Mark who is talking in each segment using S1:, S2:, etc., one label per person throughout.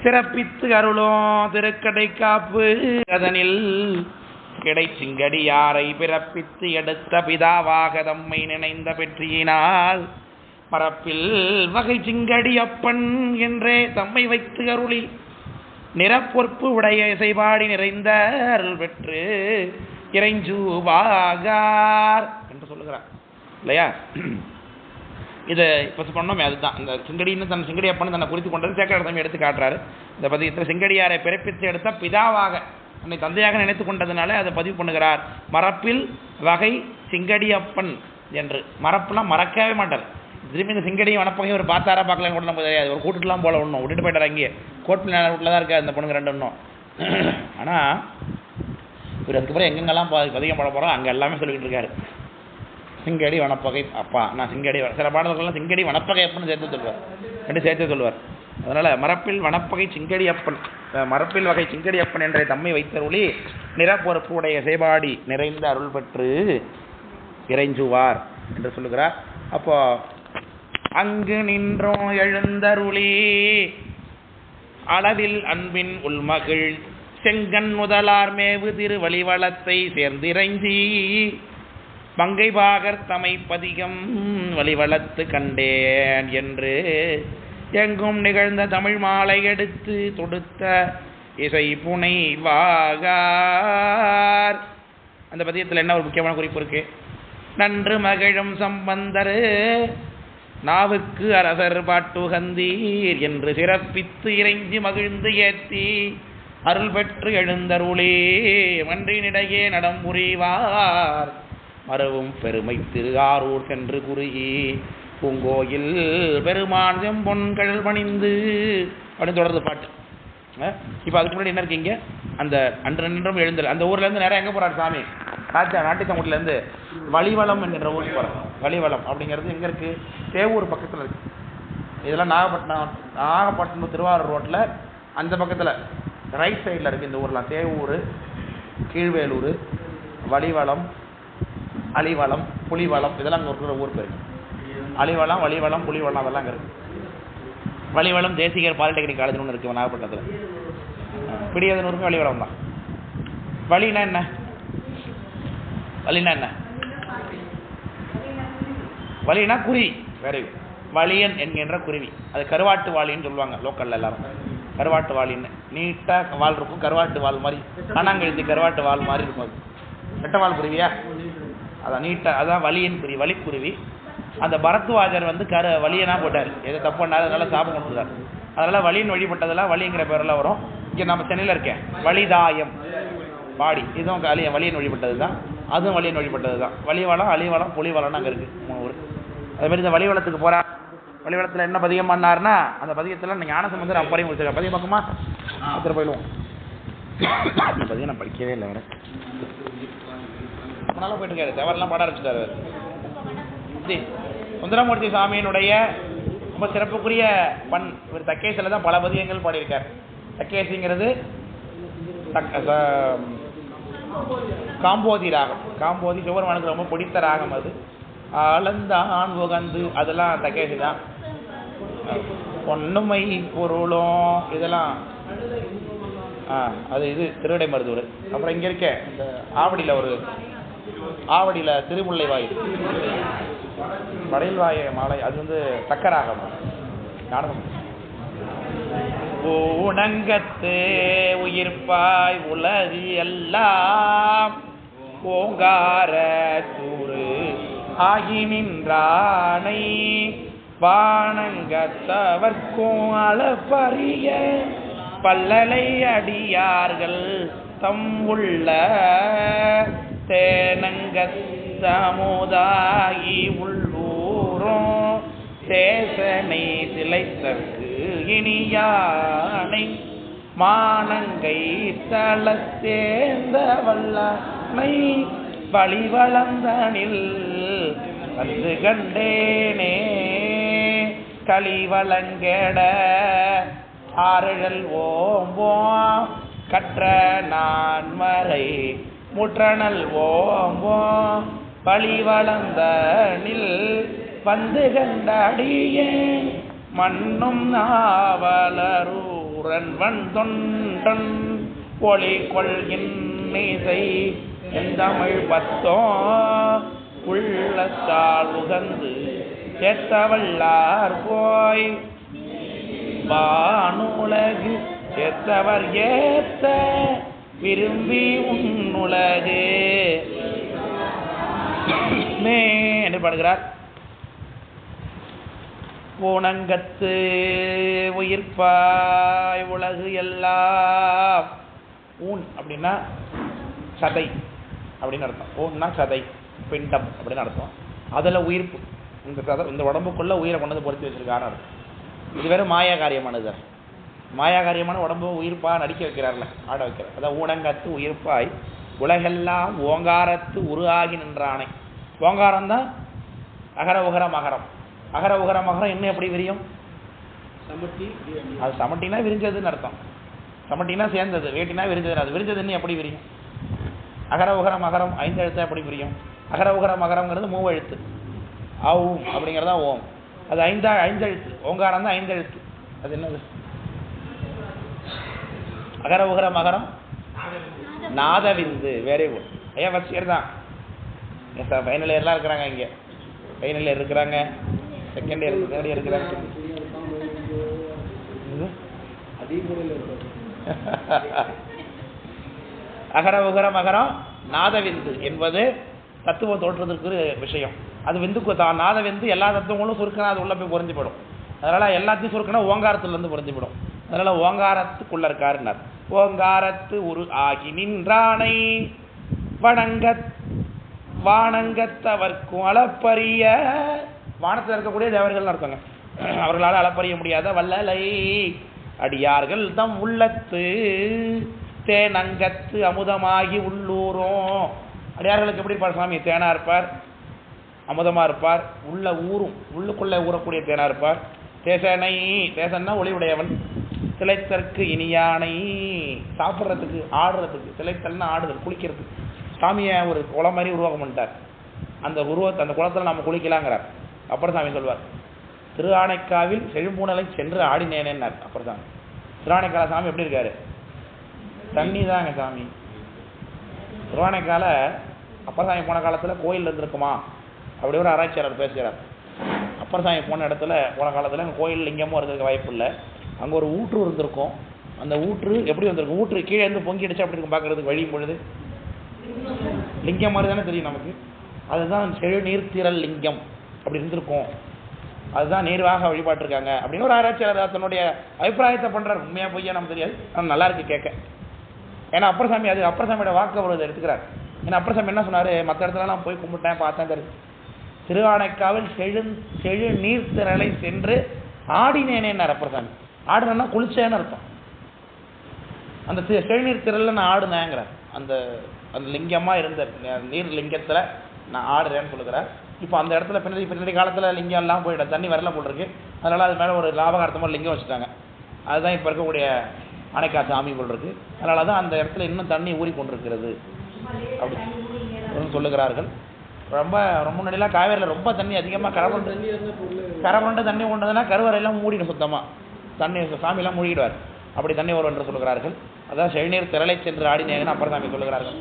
S1: சிறப்பித்து அருளும் திருக்கடை காப்பு அதனில் கிடை சிங்கடியாரை பிறப்பித்து எடுத்த பிதாவாக தம்மை நினைந்த பெற்றியினால் மரப்பில் வகை சிங்கடி அப்பன் என்றே தம்மை வைத்து அருளி நிறப்பொற்பு உடைய இசைபாடி நிறைந்த அருள் பெற்று இறைஞ்சூவாகார் என்று சொல்லுகிறார் இல்லையா? இதை இப்போ பண்ணோமே, அதுதான் இந்த சிங்கடின்னு தன் சிங்கடி அப்பன்னு தன்னை குறித்து கொண்டது சேக்கரார் சாமி எடுத்து காட்டுறாரு. இந்த பதியத்தில் சிங்கடியாரை பிறப்பித்து எடுத்த பிதாவாக தன்னை தந்தையாக நினைத்து கொண்டதுனால அதை பதிவு பண்ணுகிறார். மரப்பில் வகை சிங்கடி அப்பன் என்று. மரப்புலாம் மறக்கவே மாட்டார். திரும்பி இந்த சிங்கடியும் வனப்பகையும் ஒரு பார்த்தாரா பார்க்கலாம் கூட நமக்கு தெரியாது. ஒரு கூட்டுலாம் போல ஒன்றும் விட்டுட்டு போயிட்டார். அங்கேயே கோட்டில் வீட்டில் தான் இருக்கா இந்த பொண்ணுங்க ரெண்டு ஒன்றும். ஆனால் இவர் அதுக்கப்புறம் எங்கெங்கெல்லாம் பதிகம் போட போகிறோம் அங்கே எல்லாமே சொல்லிக்கிட்டு இருக்காரு. சிங்கடி வனப்பகை அப்பா, நான் சிங்கடி சில பாடல்கள்லாம் சிங்கடி வனப்பகை அப்பன்னு சேர்த்து சொல்லுவார், ரெண்டு சேர்த்து சொல்லுவார். அதனால் மரப்பில் வனப்பகை சிங்கடி அப்பன், மரப்பில் வகை சிங்கடி அப்பன் என்ற தம்மை வைத்தருளி நிறப்பொறுப்பு உடைய சேபாடி நிறைந்த அருள் பெற்று இறைஞ்சுவார் என்று சொல்லுகிறார். அப்போ அங்கு நின்றோம் எழுந்தருளி அளவில் அன்பின் உள்மகிழ் செங்கன் முதலார் மேவு திரு வழிவளத்தை சேர்ந்திறைஞ்சி பங்கை பாகர் தமை பதிகம் வழிவளத்து கண்டேன் என்று எங்கும் நிகழ்ந்த தமிழ் மாலை எடுத்து தொடுத்த இசை புனைவாகார். அந்த பதியத்தில் என்ன ஒரு முக்கியமான குறிப்பு இருக்கு? நன்று மகிழும் சம்பந்தர் நாவுக்கு அரசர் பாட்டுகந்தீர் என்று சிறப்பித்து இறைஞ்சி மகிழ்ந்து ஏத்தி அருள் பெற்று எழுந்தருளே மன்றினிடையே நடம்புரிவார் மறவும் பெருமை திரு ஆரூர் சென்று குறுகி பூங்கோயில் பெருமான் செம்பொன்கள் பணிந்து அப்படின்னு தொடர்ந்து பாட்டு. இப்போ அதுக்கு முன்னாடி என்ன இருக்கீங்க? அந்த அன்று நின்றும் எழுந்தல் அந்த ஊர்லேருந்து நேரம் எங்கே போகிறார் சாமி? நாட்டித்தங்குடிலேருந்து வழிவளம் என்கிற ஊருக்கு போகிறார். வழிவளம் அப்படிங்கிறது எங்கே இருக்குது? தேவூர் பக்கத்தில் இருக்குது. இதெல்லாம் நாகப்பட்டினம் திருவாரூர் ரோட்டில் அந்த பக்கத்தில் ரைட் சைடில் இருக்குது இந்த ஊர்லாம். தேவூர், கீழ்வேலூர், வழிவளம், அலிவளம், புலிவளம் இதெல்லாம் அங்கே இருக்கிற ஊர் பேர். அலிவளம், வழிவளம், புலிவளம் அதெல்லாம் அங்கே இருக்குது. வழிவளம் தேசிகர் பாலிடெக்னிக் காலேஜ்னு ஒன்று இருக்குது நாகப்பட்டினத்தில். பிடியதனூருக்கு வழிவளம் தான். வழினா என்ன? வழினா என்ன? வழினா குருவி. வேற வழியன் என்கின்ற குருவி. அது கருவாட்டு வாளின்னு சொல்லுவாங்க லோக்கல்ல எல்லாரும். கருவாட்டு வாளின்னு நீட்டாக வால் இருக்கும், கருவாட்டு வால் மாதிரி கண்ணாங்கழுத்தி கருவாட்டு வால் மாதிரி இருக்கும். அது வெட்டவால் குருவியா? அதான் நீட்டாக, அதான் வலியன் குருவி, வலிக்குருவி. அந்த பரத்வாஜர் வந்து வலியனா போட்டார், எது தப்பு பண்ணாது, அதனால சாபம் கொடுத்தார். அதனால் வலியின் வழிபட்டதெல்லாம் வலிங்கிற பேரெல்லாம் வரும். இங்கே நம்ம சென்னையில் இருக்கேன் வலிதாயம் பாடி, இதுவும் வலியன் வழிபட்டது தான், அதுவும் வலியன் வழிபட்டது தான். வலிவளம், அலிவளம், புலிவளம்னு அங்கே இருக்குது 3 ஊர். அதுமாரி இந்த வலிவளத்துக்கு போகிறார். வழிவளத்தில் என்ன பதிகம் பண்ணார்னா அந்த பதிகத்தில் ஞானசம்பந்தர் அப்பறையும் முடிச்சிருக்கார். பதிகம் பக்கமா ஒருத்தர் போயிடுவோம். அந்த பதிகம் நான் படிக்கவே இல்லை, வேறு நல்லா போயிட்டு இருக்காரு. தவறெல்லாம் பாட ஆரம்பிச்சிட்டாரு. சுந்தரமூர்த்தி சாமியினுடைய ரொம்ப சிறப்புக்குரிய பண் இவர் தக்கேசியில் தான் பல பதியங்கள் பாடியிருக்கார். தக்கேசிங்கிறது காம்போதி ராகம். காம்போதி சிவபெருமானுக்கு ரொம்ப பிடித்த ராகம். அது ஆளந்தான் உகந்து அதெல்லாம் தக்கேசி தான். பொன்னுமை பொருளும் இதெல்லாம் அது இது திருவிடை மருதூர். அப்புறம் இங்கே இருக்க இந்த ஆவடியில் திருமுல்லை வாய் வடையில் வாய மாலை, அது வந்து தக்கராகம். ஊனங்கத்து உயிர்ப்பாய் உலகு எல்லாம் ஓங்கார தூறு ஆகி நின்றானை வானங்கத்தவர்க்கும் அளப்பரிய பல்லலை அடியார்கள் தம் உள்ள தேனங்கத்தமுதாகி உள்ளூரும் தேசனை சிலைத்தற்கு இனியானை மானங்கை தளத்தேர்ந்த வல்லனை வழிவளந்தனில் வந்து கண்டேனே களிவளங்கெட ஆறுழல் ஓம்போம் கற்ற நான்மறை முற்றனல் ஓம்போம் வழிவளந்தனில் வந்து கண்டடியே மண்ணும் நாவலரூரும் புரன்வன் தொண்டன் ஒளி கொள்கின்னிசை எந்தமிழ் பத்தோ உள்ளத்தால் உகந்து ஏத்தவல்லார் போய் வானுலகு ஏத்தவர் ஏத்த விரும்பி உன்னுலகு என்று பாடுகிறார். பூனங்கத்து உயிர்ப்பாய் உலகு எல்லாம். ஊன் அப்படின்னா சதை அப்படின்னு அர்த்தம். ஊன்னா சதை, பிண்டம் அப்படின்னு அர்த்தம். அதில் உயிர்ப்பு, இந்த உடம்புக்குள்ள உயிரை கொண்டு வந்து பொருத்தி வச்சிருக்காரு அர்த்தம். இது வேறு மாயா காரியமானது. மாயா காரியமான உடம்பு உயிர்ப்பாக நடிக்க வைக்கிறார்ல, ஆட வைக்கிறார். அதான் ஊனங்கத்து உயிர்ப்பாய் உலகெல்லாம் ஓங்காரத்து உருவாகி நின்றானை. ஓங்காரம் தான் அகர உகர மகரம். அகர உகர மகரம் இன்னும் எப்படி விரியும்? அது சமட்டினா விரிஞ்சதுன்னு அர்த்தம். சமட்டினா சேர்ந்தது, வேட்டினா விரிஞ்சது. அது விரிஞ்சதுன்னு எப்படி விரியும்? அகர உகர மகரம் 5 எழுத்து எப்படி விரியும்? அகர உகர மகரம்ங்கிறது 3 எழுத்து. ஆவும் அப்படிங்கிறதா ஓம். அது 5 எழுத்து. ஓங்காரம் தான் 5 எழுத்து. அது என்னது? அகர உகர மகரம் நாதவிந்து. Very good. ஐயா ஃபர்ஸ்ட் இயர் தான். எஸ் சார், ஃபைனல் இயர்லாம் இருக்கிறாங்க இங்கே. ஃபைனல் இயர் இருக்கிறாங்க, செகண்ட் இயர் தேர்ட் இயர் இருக்கிறாங்க. அகர உகர மகரம் நாதவிந்து என்பது தத்துவம் தோற்றுவதற்கு ஒரு விஷயம். அது விந்துக்கு நாதவிந்து எல்லா தத்துவங்களும் சுருக்கினா அது உள்ள போய் பொறிஞ்சு போயிடும். அதனால எல்லாத்தையும் சுருக்கினா ஓங்காரத்துலேருந்து பொறிஞ்சு போயிடும். அதனால ஓங்காரத்துக்குள்ள இருக்காருன்னார். ஓங்காரத்து உரு ஆகி நின்றானை வானங்கத்தவர்க்கும் அளப்பரிய. வானத்தில் இருக்கக்கூடிய தேவர்கள் அர்த்தங்க. அவர்களால் அளப்பறிய முடியாத வல்லலை அடியார்கள் தம் உள்ளத்து தேனங்கத்து அமுதமாகி உள்ளூரும். அடியார்களுக்கு எப்படி இருப்பார் சுவாமி? தேனா இருப்பார், அமுதமா இருப்பார், உள்ள ஊரும், உள்ளுக்குள்ளே ஊறக்கூடிய தேனா இருப்பார். தேசனை, தேசன்னா ஒளி உடையவன். திளைத்தற்கு இனியானை, சாப்பிட்றதுக்கு ஆடுறதுக்கு. திளைத்தல்னா ஆடுதல், குளிக்கிறதுக்கு. சாமியை ஒரு குளம் மாதிரி உருவாக்கம் பண்ணிட்டார். அந்த அந்த குளத்தில் நம்ம குளிக்கலாங்கிறார். அப்புறம் சாமி சொல்வார், திருஆனைக்காவில் செழும்பூனலை சென்று ஆடினேனேன்னார். அப்புறம் சாமி திருஆனைக்கால சாமி எப்படி இருக்காரு? தண்ணி தாங்க சாமி. திருவானைக்கால அப்பர் சாமி போன காலத்தில் கோயில் இருந்திருக்குமா அப்படி ஒரு ஆராய்ச்சியாளர் பேசுகிறார். அப்பர் சாமி போன இடத்துல போன காலத்தில் அங்கே கோயில் லிங்கமும் இருந்திருக்க வாய்ப்பு இல்லை. அங்கே ஒரு ஊற்று இருந்திருக்கும். அந்த ஊற்று எப்படி வந்திருக்கும்? ஊற்று கீழே இருந்து பொங்கி அடிச்சா அப்படி இருக்கும் பார்க்கறதுக்கு. வழியும் பொழுது லிங்கம் மாதிரி தானே தெரியும் நமக்கு. அதுதான் செழுநீர்த்திரள் லிங்கம் அப்படி இருந்திருக்கும். அதுதான் நீர்வாக வழிபாட்டிருக்காங்க அப்படின்னு ஒரு ஆராய்ச்சியாளர் தன்னுடைய அபிப்பிராயத்தை பண்ணுறார். உண்மையாக பொய்யா நமக்கு தெரியாது, ஆனால் நல்லா இருக்கு கேட்க. ஏன்னா அப்பர் சாமி அது அப்பர் சாமியோட வாக்கு அவர் எடுத்துக்கிறார். ஏன்னா அப்பர் சாமி என்ன சொன்னார்? மற்ற இடத்துலலாம் போய் கும்பிட்டேன் பார்த்தேன் தெரியுது. திருவானைக்காவில் செழு நீர்த்திரளை சென்று ஆடினேனேன்னார் அப்பர் சாமி. ஆடுனேன்னா குளிச்சேன்னு அர்த்தம். அந்த செழுநீர் திரளில் நான் ஆடுனேங்கிறார். அந்த அந்த லிங்கமாக இருந்த நீர் லிங்கத்தில் நான் ஆடுறேன்னு சொல்லுகிறார். இப்போ அந்த இடத்துல பின்னாடி காலத்தில் லிங்கம் எல்லாம் போயிடும், தண்ணி வரல போட்டிருக்கு. அதனால் அது மேலே ஒரு லாபகார்த்தமாக லிங்கம் வச்சுட்டாங்க. அதுதான் இப்போ இருக்கக்கூடிய அணைக்கா சாமி போல் இருக்கு. அதனால தான் அந்த இடத்துல இன்னும் தண்ணி ஊறி கொண்டிருக்கிறது அப்படி சொல்லுகிறார்கள். ரொம்ப முன்னாடிலாம் காவேரியில் ரொம்ப தண்ணி அதிகமாக கரபண்டு தண்ணி கொண்டதுன்னா கருவறையெல்லாம் மூடிடும் சுத்தமாக. தண்ணி சாமியெல்லாம் மூழ்கிடுவார். அப்படி தண்ணி வரும் என்று சொல்லுகிறார்கள். அதான் செழுநீர் திரளை சென்று ஆடினேங்கன்னு அப்பர் சாமி சொல்லுகிறார்கள்.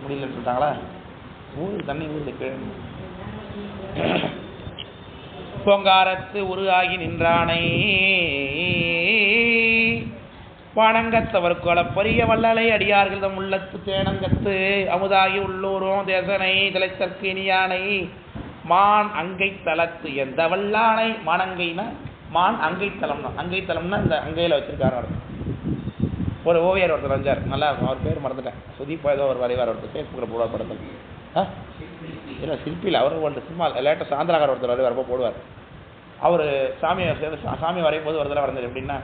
S1: முடியலன்னு சொல்லிட்டாங்களா? ஊரு தண்ணி ஊருக்கு பொங்காரத்து உருவாகி நின்றானை வானங்கத்தவர்க்கு அளப்பரிய வல்லலை அடியார்கள் தம் உள்ளத்து தேனங்கத்து அமுதாகி உள்ளூரும் தேசனை திளைத்தற்கு இனியானை மான் அங்கை தலத்து எந்த வல்லானை. மானங்கைனா மான் அங்கைத்தலம்னா, அங்கைத்தலம்னா இந்த அங்கையில் வச்சிருக்காரு. ஒரு ஓவியர் ஒருத்தர் வந்தார், நல்லா இருக்கும். அவர் பேர் மறந்துட்டேன். சுதீப் ஏதோ ஒரு வரைவார் ஒருத்தர், ஃபேஸ்புக்கில் போடுவார் படத்தில். இல்லை சிற்பியில் அவர் ஒரு சினிமா லேட்டஸ்ட் ஆந்திராக்கார ஒருத்தர் வரைவார், ரொம்ப போடுவார். அவர் சாமி வரையும் போது ஒரு தடவை வரைஞ்சார். எப்படின்னா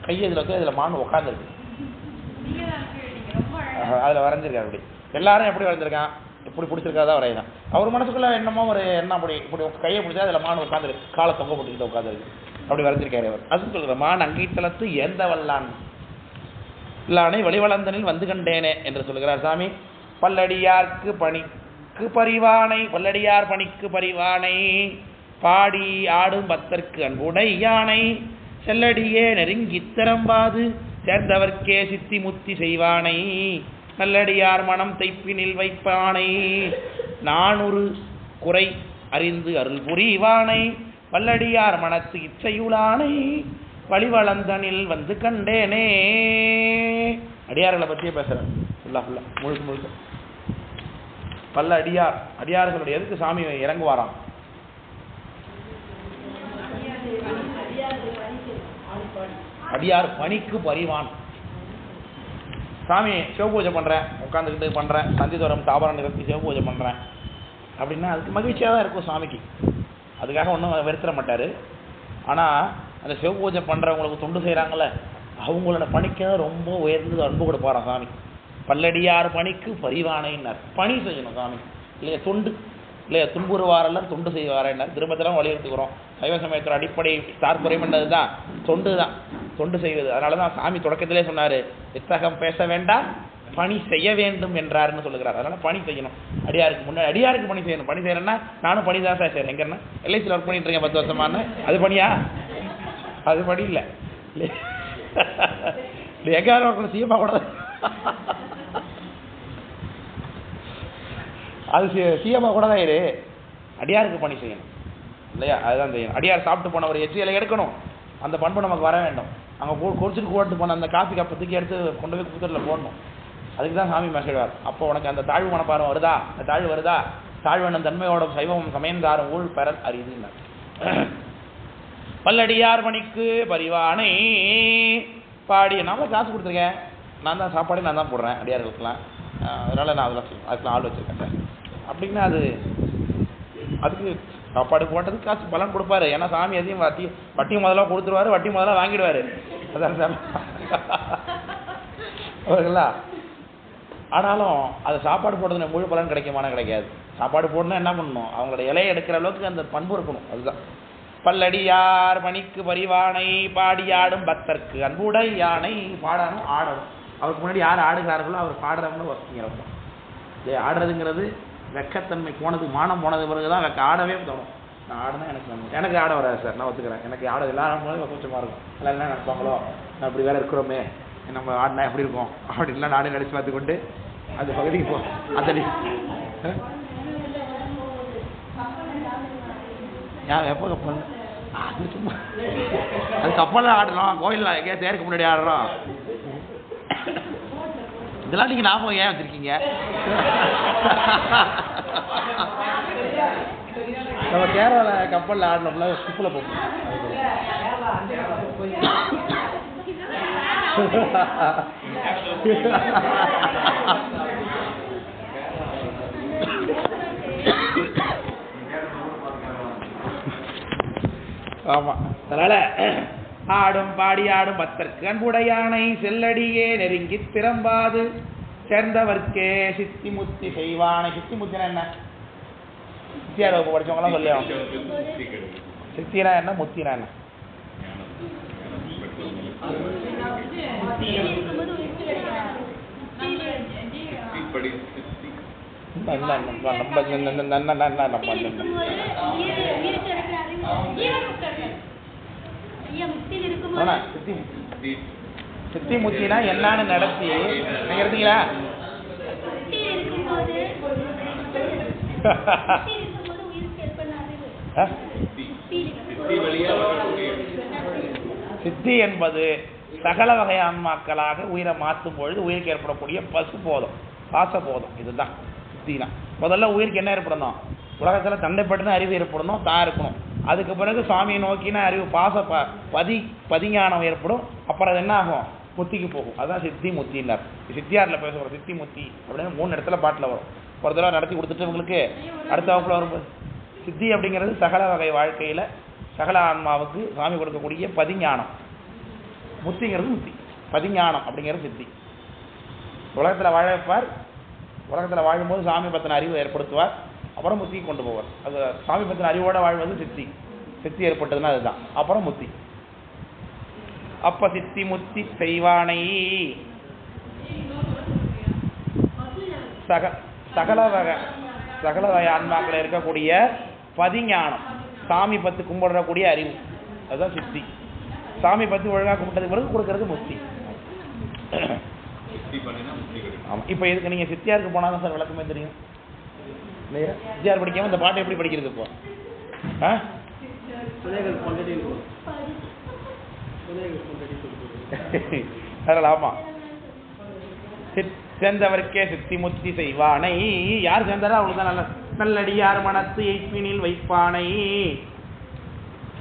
S1: கையை இதில் வச்சு இதில் மான் உட்காந்துருக்கு, அதில் வரைஞ்சிருக்காரு. அப்படி எல்லாரும் எப்படி வரைஞ்சிருக்கான், எப்படி பிடிச்சிருக்காதான் வரையலாம். அவர் மனசுக்குள்ள என்னமோ ஒரு என்ன இப்படி கையை பிடிச்சா அதில் மான் உட்காந்துருக்கு, காலை தொங்க போட்டுக்கிட்டு உட்காந்துருக்கு, அப்படி வரைஞ்சிருக்காரு அவர். அது சொல்கிற மான் அங்கைத்தலத்து எந்த வல்லான் இல்லானை வழிவளந்தனில் வந்து கண்டேனே என்று சொல்கிறார் சாமி. பல்லடியார்க்கு பணிக்கு பரிவானை, பல்லடியார் பணிக்கு பரிவானை பாடி ஆடும் பத்தற்கு அன்புடை யானை செல்லடியே நெருங்கி திறம்பாது சேர்ந்தவர்க்கே சித்தி முத்தி செய்வானை நல்லடியார் மனம் தைப்பினில் வைப்பானை நானொரு குறை அறிந்து அருள் புரிவானை வல்லடியார் மனத்து இச்சையுளானை வழிவளந்தனில் வந்து கண்டேனே. அடியார்களை பற்றியே பேசுறேன் முழுக்க முழுக்க. பல்ல அடியார்களுடைய எதுக்கு சாமி இறங்குவாராம்? அடியார் பணிக்கு பரிவான். சாமி சிவபூஜை பண்றேன், உட்காந்துக்கிட்டு பண்றேன், சந்திதோரம் தாபரம் நிகழ்த்தி சிவபூஜை பண்றேன் அப்படின்னா அதுக்கு மகிழ்ச்சியாக தான் இருக்கும் சாமிக்கு. அதுக்காக ஒன்றும் வெறுத்துற மாட்டாரு. ஆனா அந்த சிவபூஜை பண்றவங்களுக்கு தொண்டு செய்யறாங்கல்ல, அவங்களோட பணிக்கு ரொம்ப உயர்ந்து அன்பு கொடுப்பாராம் சாமி. பல்லடியார் பணிக்கு பரிவானைன்னார். பணி செய்யணும் சாமி இல்லையா, தொண்டு இல்லையா, துன்புறுவாரெல்லாம் தொண்டு செய்வாரேன்னார். திரும்பத்தெல்லாம் வலியுறுத்துக்கிறோம். சைவ சமயத்தோட அடிப்படை தாற்பயம் என்னது தான்? தொண்டு தான், தொண்டு செய்வது. அதனால தான் சாமி தொடக்கத்திலே சொன்னார், வித்தகம் பேச வேண்டாம் பணி செய்ய வேண்டும் என்றாருன்னு சொல்லுகிறார். அதனால பணி செய்யணும். அடியாருக்கு முன்னாடி அடியாருக்கு பணி செய்யணும். பணி செய்யறேன்னா நானும் பணி தான் சார் செய்யறேன். எங்கன்னா எல்ஐசியில் ஒர்க் பண்ணிட்டு இருக்கேன் 10 வருஷமானு, அது பணியா? அது பணி இல்லை. எங்காவது ஒர்க் சீமா கூட அது சிஎம்மா கூட தான் இரு. அடியாருக்கு பணி செய்யணும் இல்லையா, அதுதான் செய்யணும். அடியார் சாப்பிட்டு போன ஒரு எச்சியலை எடுக்கணும், அந்த பண்பு நமக்கு வர வேண்டும். அங்கே குடிச்சிட்டு போட்டு போன அந்த காஃபி கப்பத்துக்கு எடுத்து கொண்டு போய் குத்தரில் போடணும். அதுக்கு தான் சாமி மெசேஜார். அப்போ உனக்கு அந்த தாழ்வு மனப்பாரம் வருதா? அந்த தாழ்வு வருதா? தாழ்வண்ணன் தன்மையோட சைவம் சமயந்தாரும் ஊழ் பெறல் அறிதுன்னார். பல்லடியார் பணிக்கு பரிவானை பாடி. நான் காசு கொடுத்துருக்கேன், நான் தான் சாப்பாடு நான் தான் போடுறேன் அடியார்களுக்கெல்லாம். அதனால் நான் அதுக்கெல்லாம் ஆள் வச்சுருக்கேன் சார் அப்படின்னா அதுக்கு சாப்பாடு போட்டதுக்கு காசு பலன் கொடுப்பாரு. ஏன்னா சாமி எதையும் வட்டி முதல்ல கொடுத்துருவாரு, வட்டி முதல்ல வாங்கிடுவார். அதான் சாமி அவர்களா. ஆனாலும் அது சாப்பாடு போடுறது முழு பலன் கிடைக்குமான கிடைக்காது. சாப்பாடு போடணும்னா என்ன பண்ணணும்? அவங்களோட இலையை எடுக்கிற அளவுக்கு அந்த பண்பு இருக்கணும். அதுதான் பல்லடியார் பணிக்கு பரிவானை பாடியாடும் பக்தர்க்கு அன்புடை யானை. பாடணும், ஆடணும். அவருக்கு முன்னாடி யார் ஆடுகிறார்களோ அவர் பாடுறவங்களும் வசதிங்கிறப்போ. ஆடுறதுங்கிறது வெக்கத்தன்மை போனது, மானம் போனது பிறகுதான் ஆடவே தோணும். நான் ஆடுனா எனக்கு ஆட வராது சார், நான் ஒத்துக்கிறேன். எனக்கு ஆட எல்லாரும் கொஞ்சமாக இருக்கும். எல்லாம் என்ன நினைப்பாங்களோ, நான் அப்படி வேற இருக்கிறோமே, நம்ம ஆடினா எப்படி இருக்கும் அப்படின்லாம் நானே நினைச்சு பார்த்து கொண்டு அந்த பகுதிக்கு போ. அந்த எப்போ கப்பல் அது சும்மா அது கப்பலில் ஆடுறோம், கோயிலில் எங்கேயா தேருக்கு முன்னாடி ஆடுறோம். இதெல்லாம் நீங்கள் ஞாபகம் ஏன் வச்சுருக்கீங்க? நம்ம கேரளாவில் கப்பலில் ஆடணும்ல, ஷிப்பில் போகும். ஆமாம். அதனால் ஆடும் பாடி ஆடும் பக்தர்க்கு அன்புடையானை செல்லடியே நெருங்கி திறம்பாது சேர்ந்தவர்க்கே சித்தி முத்தி செய்வானை. சித்தி முத்தினா என்ன? சித்தியார் வகுப்பு படிச்சவங்களாம் சொல்லியாகும். சித்தினா என்ன, முத்தினா என்ன? சித்தி முத்தினா என்னன்னு நடத்தி நீங்க எடுத்தீங்களா? சித்தி என்பது சகல வகை ஆன்மாக்களாக உயிரை மாற்றும் பொழுது உயிருக்கு ஏற்படக்கூடிய பசு போதும், பாச போதும். இதுதான் சித்தினா. முதல்ல உயிருக்கு என்ன ஏற்படணும்? உலகத்தில் தண்டைப்பட்டுன்னு அறிவு ஏற்படணும், தான் இருக்கணும். அதுக்கு பிறகு சுவாமியை நோக்கின அறிவு பாச பதிஞானம் ஏற்படும். அப்புறம் அது என்ன ஆகும்? முத்திக்கு போகும். அதுதான் சித்தி முத்தின்னார். சித்தியாரில் பேசுகிறோம். சித்தி முத்தி அப்படின்னு 3 இடத்துல பாட்டில் வரும். ஒரு தடவை நடத்தி கொடுத்துட்டு உங்களுக்கு அடுத்த வகுப்பில் வரும்போது சித்தி அப்படிங்கிறது சகல வகை வாழ்க்கையில் சகல ஆன்மாவுக்கு சாமி கொடுக்கக்கூடிய பதிஞானம். முத்திங்கிறது முத்தி, பதிஞானம் அப்படிங்கிறது சித்தி. உலகத்தில் வாழ வைப்பார். உலகத்தில் வாழும்போது சாமி பற்றின அறிவு ஏற்படுத்துவார். அப்புறம் முத்திக்கு கொண்டு போவார். அது சாமி பற்றின அறிவோடு வாழ்வது சித்தி. சித்தி ஏற்பட்டதுன்னா அதுதான். அப்புறம் முத்தி. அப்ப சித்தி முத்தி செய்வானை சகல வகை ஆன்மாக்கள் இருக்கக்கூடிய பதிஞானம், சாமி பத்து கும்பிடக்கூடிய அறிவு, அதுதான் சித்தி. சாமி பற்றி ஒழுங்காக கும்பிட்டது பிறகு கொடுக்கறது முக்தி. ஆமாம். இப்போ இதுக்கு நீங்கள் சித்தியாருக்கு போனால் தான் சார் விளக்கமே தெரியும் இல்லையா? சித்தியார் படிக்காமல் இந்த பாட்டை எப்படி படிக்கிறது இப்போ? அதனால் ஆமாம், சேர்ந்தவருக்கே சித்தி முத்தி செய்வானை. யார் சேர்ந்தாரோ அவளுக்கு தான் நல்ல நல்லடியார் மனத்து எய்ப்பினில் வைப்பானை.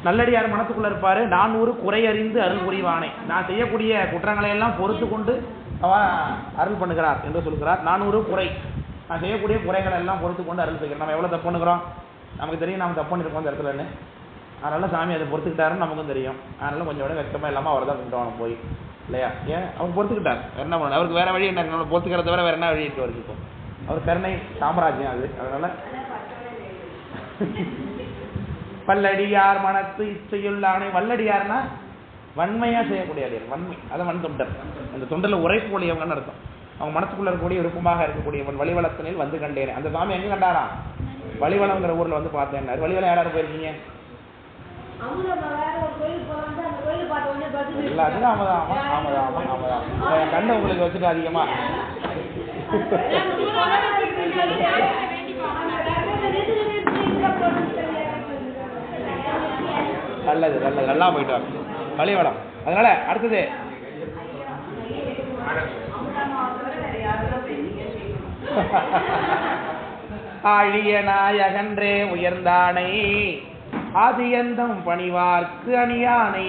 S1: நல்லடியார் மனத்துக்குள்ள இருப்பாரு. நான் ஒரு குறையறிந்து அருள் புரிவானை. நான் செய்யக்கூடிய குற்றங்களை எல்லாம் பொறுத்து கொண்டு அவன் அருள் பண்ணுகிறார் என்று சொல்கிறார். நான் ஒரு குறை, நான் செய்யக்கூடிய குறைகளை எல்லாம் பொறுத்து கொண்டு அருள் செய்கிறேன். நம்ம எவ்வளோ தப்பு பண்ணுகிறோம் நமக்கு தெரியும், நம்ம தப்பு பண்ணிருக்கோம் அந்த இடத்துலன்னு. அதனால சாமி அதை பொறுத்துக்கிட்டாருன்னு நமக்கும் தெரியும். அதனால கொஞ்சம் விட வெக்கமாக இல்லாமல் அவர் தான் கும்பிட்டோம் போய் இல்லையா? ஏன் அவர் பொறுத்துக்கிட்டார், என்ன பண்ண அவருக்கு வேற வழி என்ன? நம்மளை பொறுத்துக்கிறத தவிர வேற என்ன வழி இருக்கு அவருக்கு? இப்போ அவர் கருணை சாம்ராஜ்யம் அது. அதனால பல்லடியார் மனத்து இச்சையுள்ளானை. வல்லடியார்னா வன்மையா செய்யக்கூடிய அடியார், வன்மை, அதை வன் தொண்டர். அந்த தொண்டரில் உரைக்கூடியவங்கன்னு அர்த்தம். அவங்க மனத்துக்குள்ள இருக்கக்கூடிய விருப்பமாக இருக்கக்கூடியவன். வழிவளத்தினில் வந்து கண்டேன். அந்த சாமி எங்க கண்டாரா? வழிவளங்கிற ஊர்ல வந்து பார்த்தேன். வழிவளம் யாராவது போயிருக்கீங்க? எல்லாத்துக்கும் கண்ணை உங்களுக்கு வச்சுட்டு அதிகமா நல்லது நல்லது, நல்லா போயிட்டு வாங்க வழிவளம். அதனால அடுத்தது ஆழிய நாயகன்றே உயர்ந்தானை. ஆதியந்தம் பணிவார்க்கு அணியானை.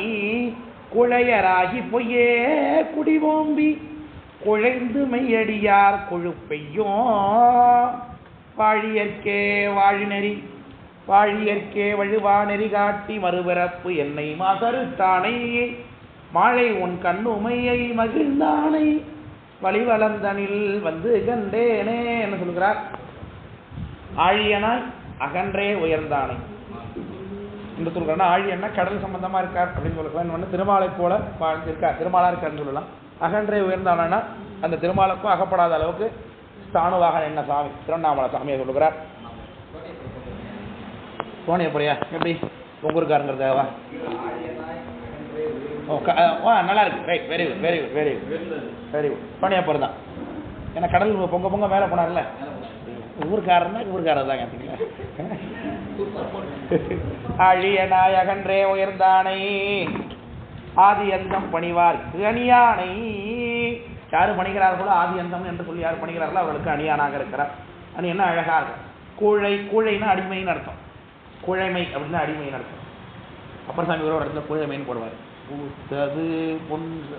S1: குழையராகி பொய்யே குடிவோம்பி குழைந்து மெய்யடியார் கொழுப்பையும். வாழியற்கே வாழினெறி வாழியற்கே வழுவா நெறி காட்டி மறுபிறப்பு என்னை மகருத்தானை. மாழை உன் கண்ணுமையை மகிழ்ந்தானை. வழிவளந்தனில் வந்து கண்டேனே என்ன சொல்கிறார்? ஆழியனாய் அகன்றே உயர்ந்தானை என்று சொல்கிறார். ஆழியன்னா கடல் சம்பந்தமா இருக்கார் அப்படின்னு சொல்லலாம். திருமாலை போல வாழ்ந்திருக்கார், திருமாலா இருக்காருன்னு சொல்லலாம். அகன்றே உயர்ந்தானா அந்த திருமாலுக்கும் அகப்படாத அளவுக்கு ஸ்தானுவாக என்ன சாமி திருவண்ணாமலை சாமியை சொல்லுகிறார். சோனிய போறியா எப்படி உங்களுக்காருங்கிறதாவா? நல்லா இருக்கு, right, very good very good very good very good. Sonia போறது தான். ஏன்னா கடல் பொங்க பொங்க மேலே போனார்ல, ஊருக்காரன்னா ஊருக்காரர் தாங்க. அழியனாய் அகன்றே உயர்ந்தானை. ஆதி அந்தம் பணிவார்க்கு அணியானை. யாரு பணிகிறார்களோ ஆதி அந்தம் என்று சொல்லி யார் பணிகிறார்களோ அவர்களுக்கு அணியானாக இருக்கிறார். அணி என்ன அழகா இருக்கும். கூழை, கூழைன்னா அடிமைன்னு அர்த்தம். குழைமை அப்படின்னா அடிமைன்னு அர்த்தம். அப்பர் சாமி ஒரு இடத்துல குழைமைன்னு போடுவார். பூத்தது பொன்று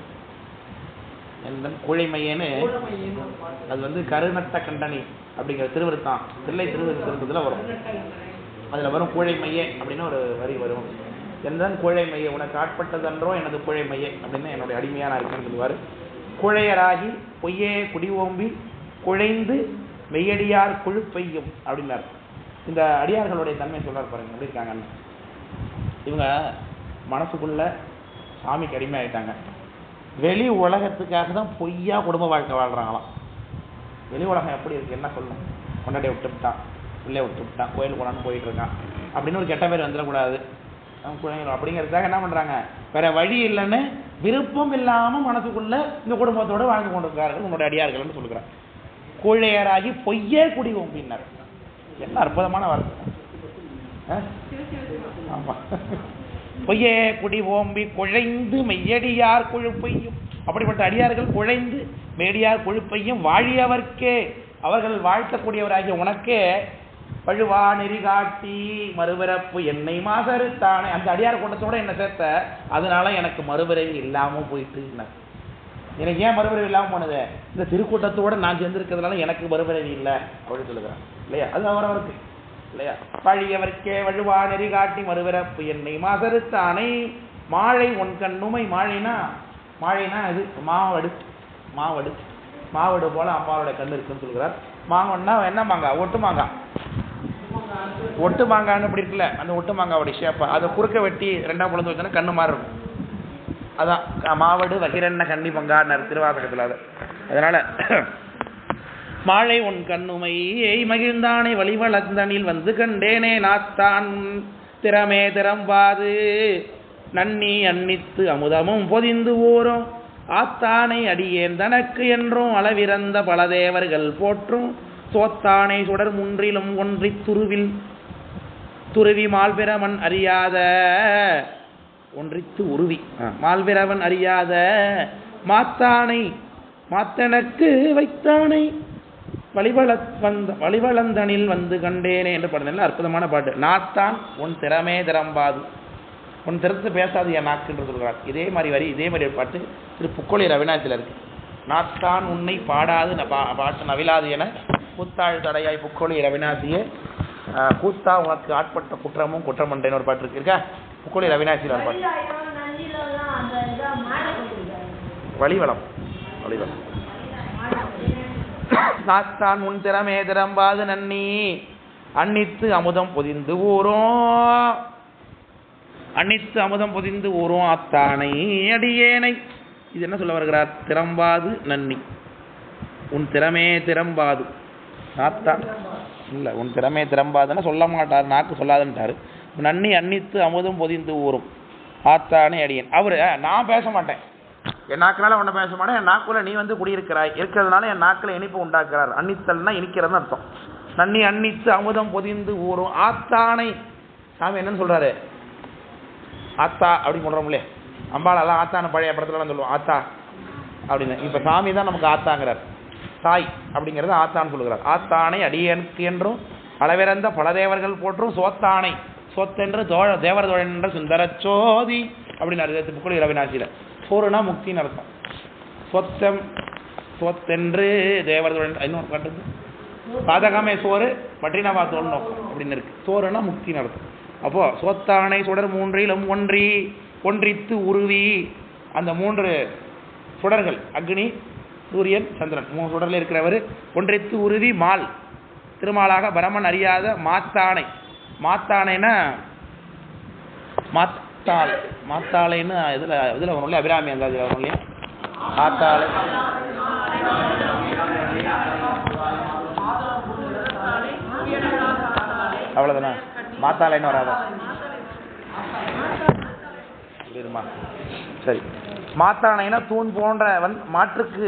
S1: எந்தன் குழைமையேன்னு. அது வந்து கருநட்ட கண்டனி அப்படிங்கிற திருவிருத்தான், தில்லை திருவிருத்தத்துல வரும். அதுல வரும் குழைமையே அப்படின்னு ஒரு வரி வரும். எந்தன் குழைமையே உனக்கு ஆட்பட்டதன்றோ எனது குழைமையே அப்படின்னு என்னுடைய அடிமையா நான் இருக்கேன்னு சொல்லுவார். குழையராகி பொய்யே குடி ஓம்பி குழைந்து மெய்யடியார் கொழுப்பையும் அப்படின்னாரு. இந்த அடியார்களுடைய தன்மை சொல்றாரு பாருங்க எப்படி இருக்காங்கன்னு. இவங்க மனசுக்குள்ள சாமிக்கு அடிமை ஆயிட்டாங்க. வெளி உலகத்துக்காக தான் பொய்யா குடும்ப வாழ்க்கை வாழ்றாங்களாம். வெளி உலகம் எப்படி இருக்கு என்ன சொல்லும்? கொண்டாடியை விட்டுவிட்டான், பிள்ளைய விட்டுவிட்டான், கோயில் போனான்னு போயிட்டு இருக்கான் அப்படின்னு ஒரு கெட்ட பேர் வந்துடக்கூடாது அப்படிங்கிறதுக்காக என்ன பண்றாங்க? வேற வழி இல்லைன்னு விருப்பம் இல்லாம மனசுக்குள்ள இந்த குடும்பத்தோட வாழ்ந்து கொண்டிருக்கார்கள் உன்னுடைய அடியார்கள்னு சொல்லுகிறார். கூழையராகி பொய்யே குடி ஓம்பினார். என்ன அற்புதமான வார்த்தை. ஆமா, பொய்யே குடி ஓம்பி குழைந்து மெய்யடியார் கொழுப்பையும். அப்படிப்பட்ட அடியார்கள் குழைந்து மெய்யடியார் கொழுப்பையும் வாழியவர்க்கே அவர்கள் வாழ்த்தக்கூடியவராகிய உனக்கே பழுவா நெறி காட்டி மறுபிறப்பு என்னை மாசறுத்தானே. அந்த அடியார் கூட்டத்தோட என்ன சேர்த்த, அதனால எனக்கு மறுபிறவி இல்லாம போயிட்டு. எனக்கு ஏன் மறுபிறவி இல்லாம போனது? இந்த திருக்கூட்டத்தோட நான் சேர்ந்திருக்கிறதுனால எனக்கு மறுபிறவி இல்லை அப்படின்னு சொல்லுகிறேன் இல்லையா? அது அவரவருக்கு இல்லையா? பழியவர்க்கே வழுவா நெறி காட்டி மறுபிறப்பு என்னை மாசறுத்தானை. மாழை உன் கண்ணுமை. மாழைனா இது மாவடு. மாவடு மாவடு போல அம்மாவோட கண்ணு இருக்குன்னு சொல்கிறார். மாங்கன்னா என்ன மாங்காய்? ஒட்டு மாங்காய். ஒட்டு மாங்கான்னு இப்படி இருக்குல்ல, அந்த ஒட்டு மாங்காவோட ஷேப்பா அதை குறுக்க வெட்டி ரெண்டாம் குழந்தை வச்சோன்னா கண்ணு மாதிரி இருக்கும். அதான் மாவடு வகிரண்ண கண்ணி பங்கான்னு திருவாசகத்தில். அது அதனால மாழை உன் கண்ணுமையை மகிழ்ந்தானே வழிவளந்தனில் வந்து கண்டேனே நாத்தான் திறமே திறம்பாது நன்னி அன்னித்து அமுதமும் பொதிந்து ஊரும் ஆத்தானை அடியேன் தனக்கு என்றும் அளவிறந்த பலதேவர்கள் போற்றும் சோத்தானை சுடர் முன்றிலும் ஒன்றி துருவி மால்பிரமன் அறியாத ஒன்றித்து உருவி மால்பிரவன் அறியாத மாத்தானை மாத்தனக்கு வைத்தானை வழிவளந்தனில் வந்து கண்டேனே என்று பாடுதல் அற்புதமான பாட்டு. நாத்தான் உன் திறமே திறம்பாது, உன் திறத்து பேசாது என் நாக்கு என்று சொல்கிறார். இதே மாதிரி வரி இதே மாதிரி ஒரு பாட்டு திரு புக்கோழி ரவிநாயகத்தில் இருக்கு. நாத்தான் உன்னை பாடாது பாட்டு நவிலாது என கூத்தாள் தடையாய் புக்கோழி ரவிநாசியே கூத்தா உனக்கு ஆட்பட்ட குற்றமும் குற்றமன்றேன்னு ஒரு பாட்டு இருக்கா. புக்கோழி ரவிநாசியில் ஒரு பாட்டு. வழிவளம் வழிவளம் நாத்தான் உன் திறமே திறம்பாது நன்னி அன்னித்து அமுதம் பொதிந்து ஊரும் அன்னித்து அமுதம் பொதிந்து ஊரும் ஆத்தானை அடியேனை. இது என்ன சொல்ல வருகிறார்? திறம்பாது நன்னி உன் திறமே திறம்பாது. நாத்தான் இல்லை, உன் திறமே திறம்பாதுன்னு சொல்ல மாட்டார், நாக்கு சொல்லாதுன்ட்டாரு. நன்னி அன்னித்து அமுதம் பொதிந்து ஊரும் ஆத்தானை அடியேன். அவரு நான் பேச மாட்டேன், என் நாக்குனால உன்னை பேச மாட்டேன், என் நாக்குல நீ வந்து குடியிருக்கிறாய், இருக்கிறதுனால என் நாக்குல இனிப்பு உண்டாக்குறார். அன்னித்தல்னா இனிக்கிறதுன்னு அர்த்தம். நன்னி அன்னித்து அமுதம் பொதிந்து ஊரும் ஆத்தானை. சாமி என்னன்னு சொல்றாரு? ஆத்தா அப்படின்னு சொல்றோம்லே, அம்பாலெல்லாம் ஆத்தான பழைய படத்துலலாம் சொல்லுவோம் ஆத்தா அப்படின்னு. இப்ப சாமி தான் நமக்கு ஆத்தாங்கிறார். தாய் அப்படிங்கிறது ஆத்தான்னு சொல்லுகிறார். ஆத்தானை அடியனுக்கு என்றும் அளவிறந்த பலதேவர்கள் போற்றும் சோத்தானை, சொத்தென்று தேவர தோழன் என்ற சுந்தர சோதி அப்படின்னு புக்கொழி ரவிநாசியில. சோறுனா முக்தின்னு அர்த்தம். சொத்தம் சொத்தென்று தேவரதோழன் இன்னொரு காட்டுறது பாதகமே சோறு பற்றினவா தோல் நோக்கம் அப்படின்னு இருக்கு. சோறுனா முக்தின்னு அர்த்தம். அப்போ சோத்தானை சுடர் மூன்றிலும் ஒன்றித்து உருவி, அந்த 3 சுடர்கள் அக்னி சூரியன் சந்திரன் 3 சுடரில் இருக்கிறவர் ஒன்றித்து உருவி மால் திருமாலாக பரமன் அறியாத மாத்தானை. மாத்தானைன்னா மாத்தாளைன்னு இதில் வரும் இல்லையா, அபிராமி அந்த இதில் வரும் இல்லையா, மாத்தாளை. அவ்வளோதானே, மாத்தாளைன்னு வராதா? சரி, மாத்தானைனா தூண் போன்றவன், மாற்றுக்கு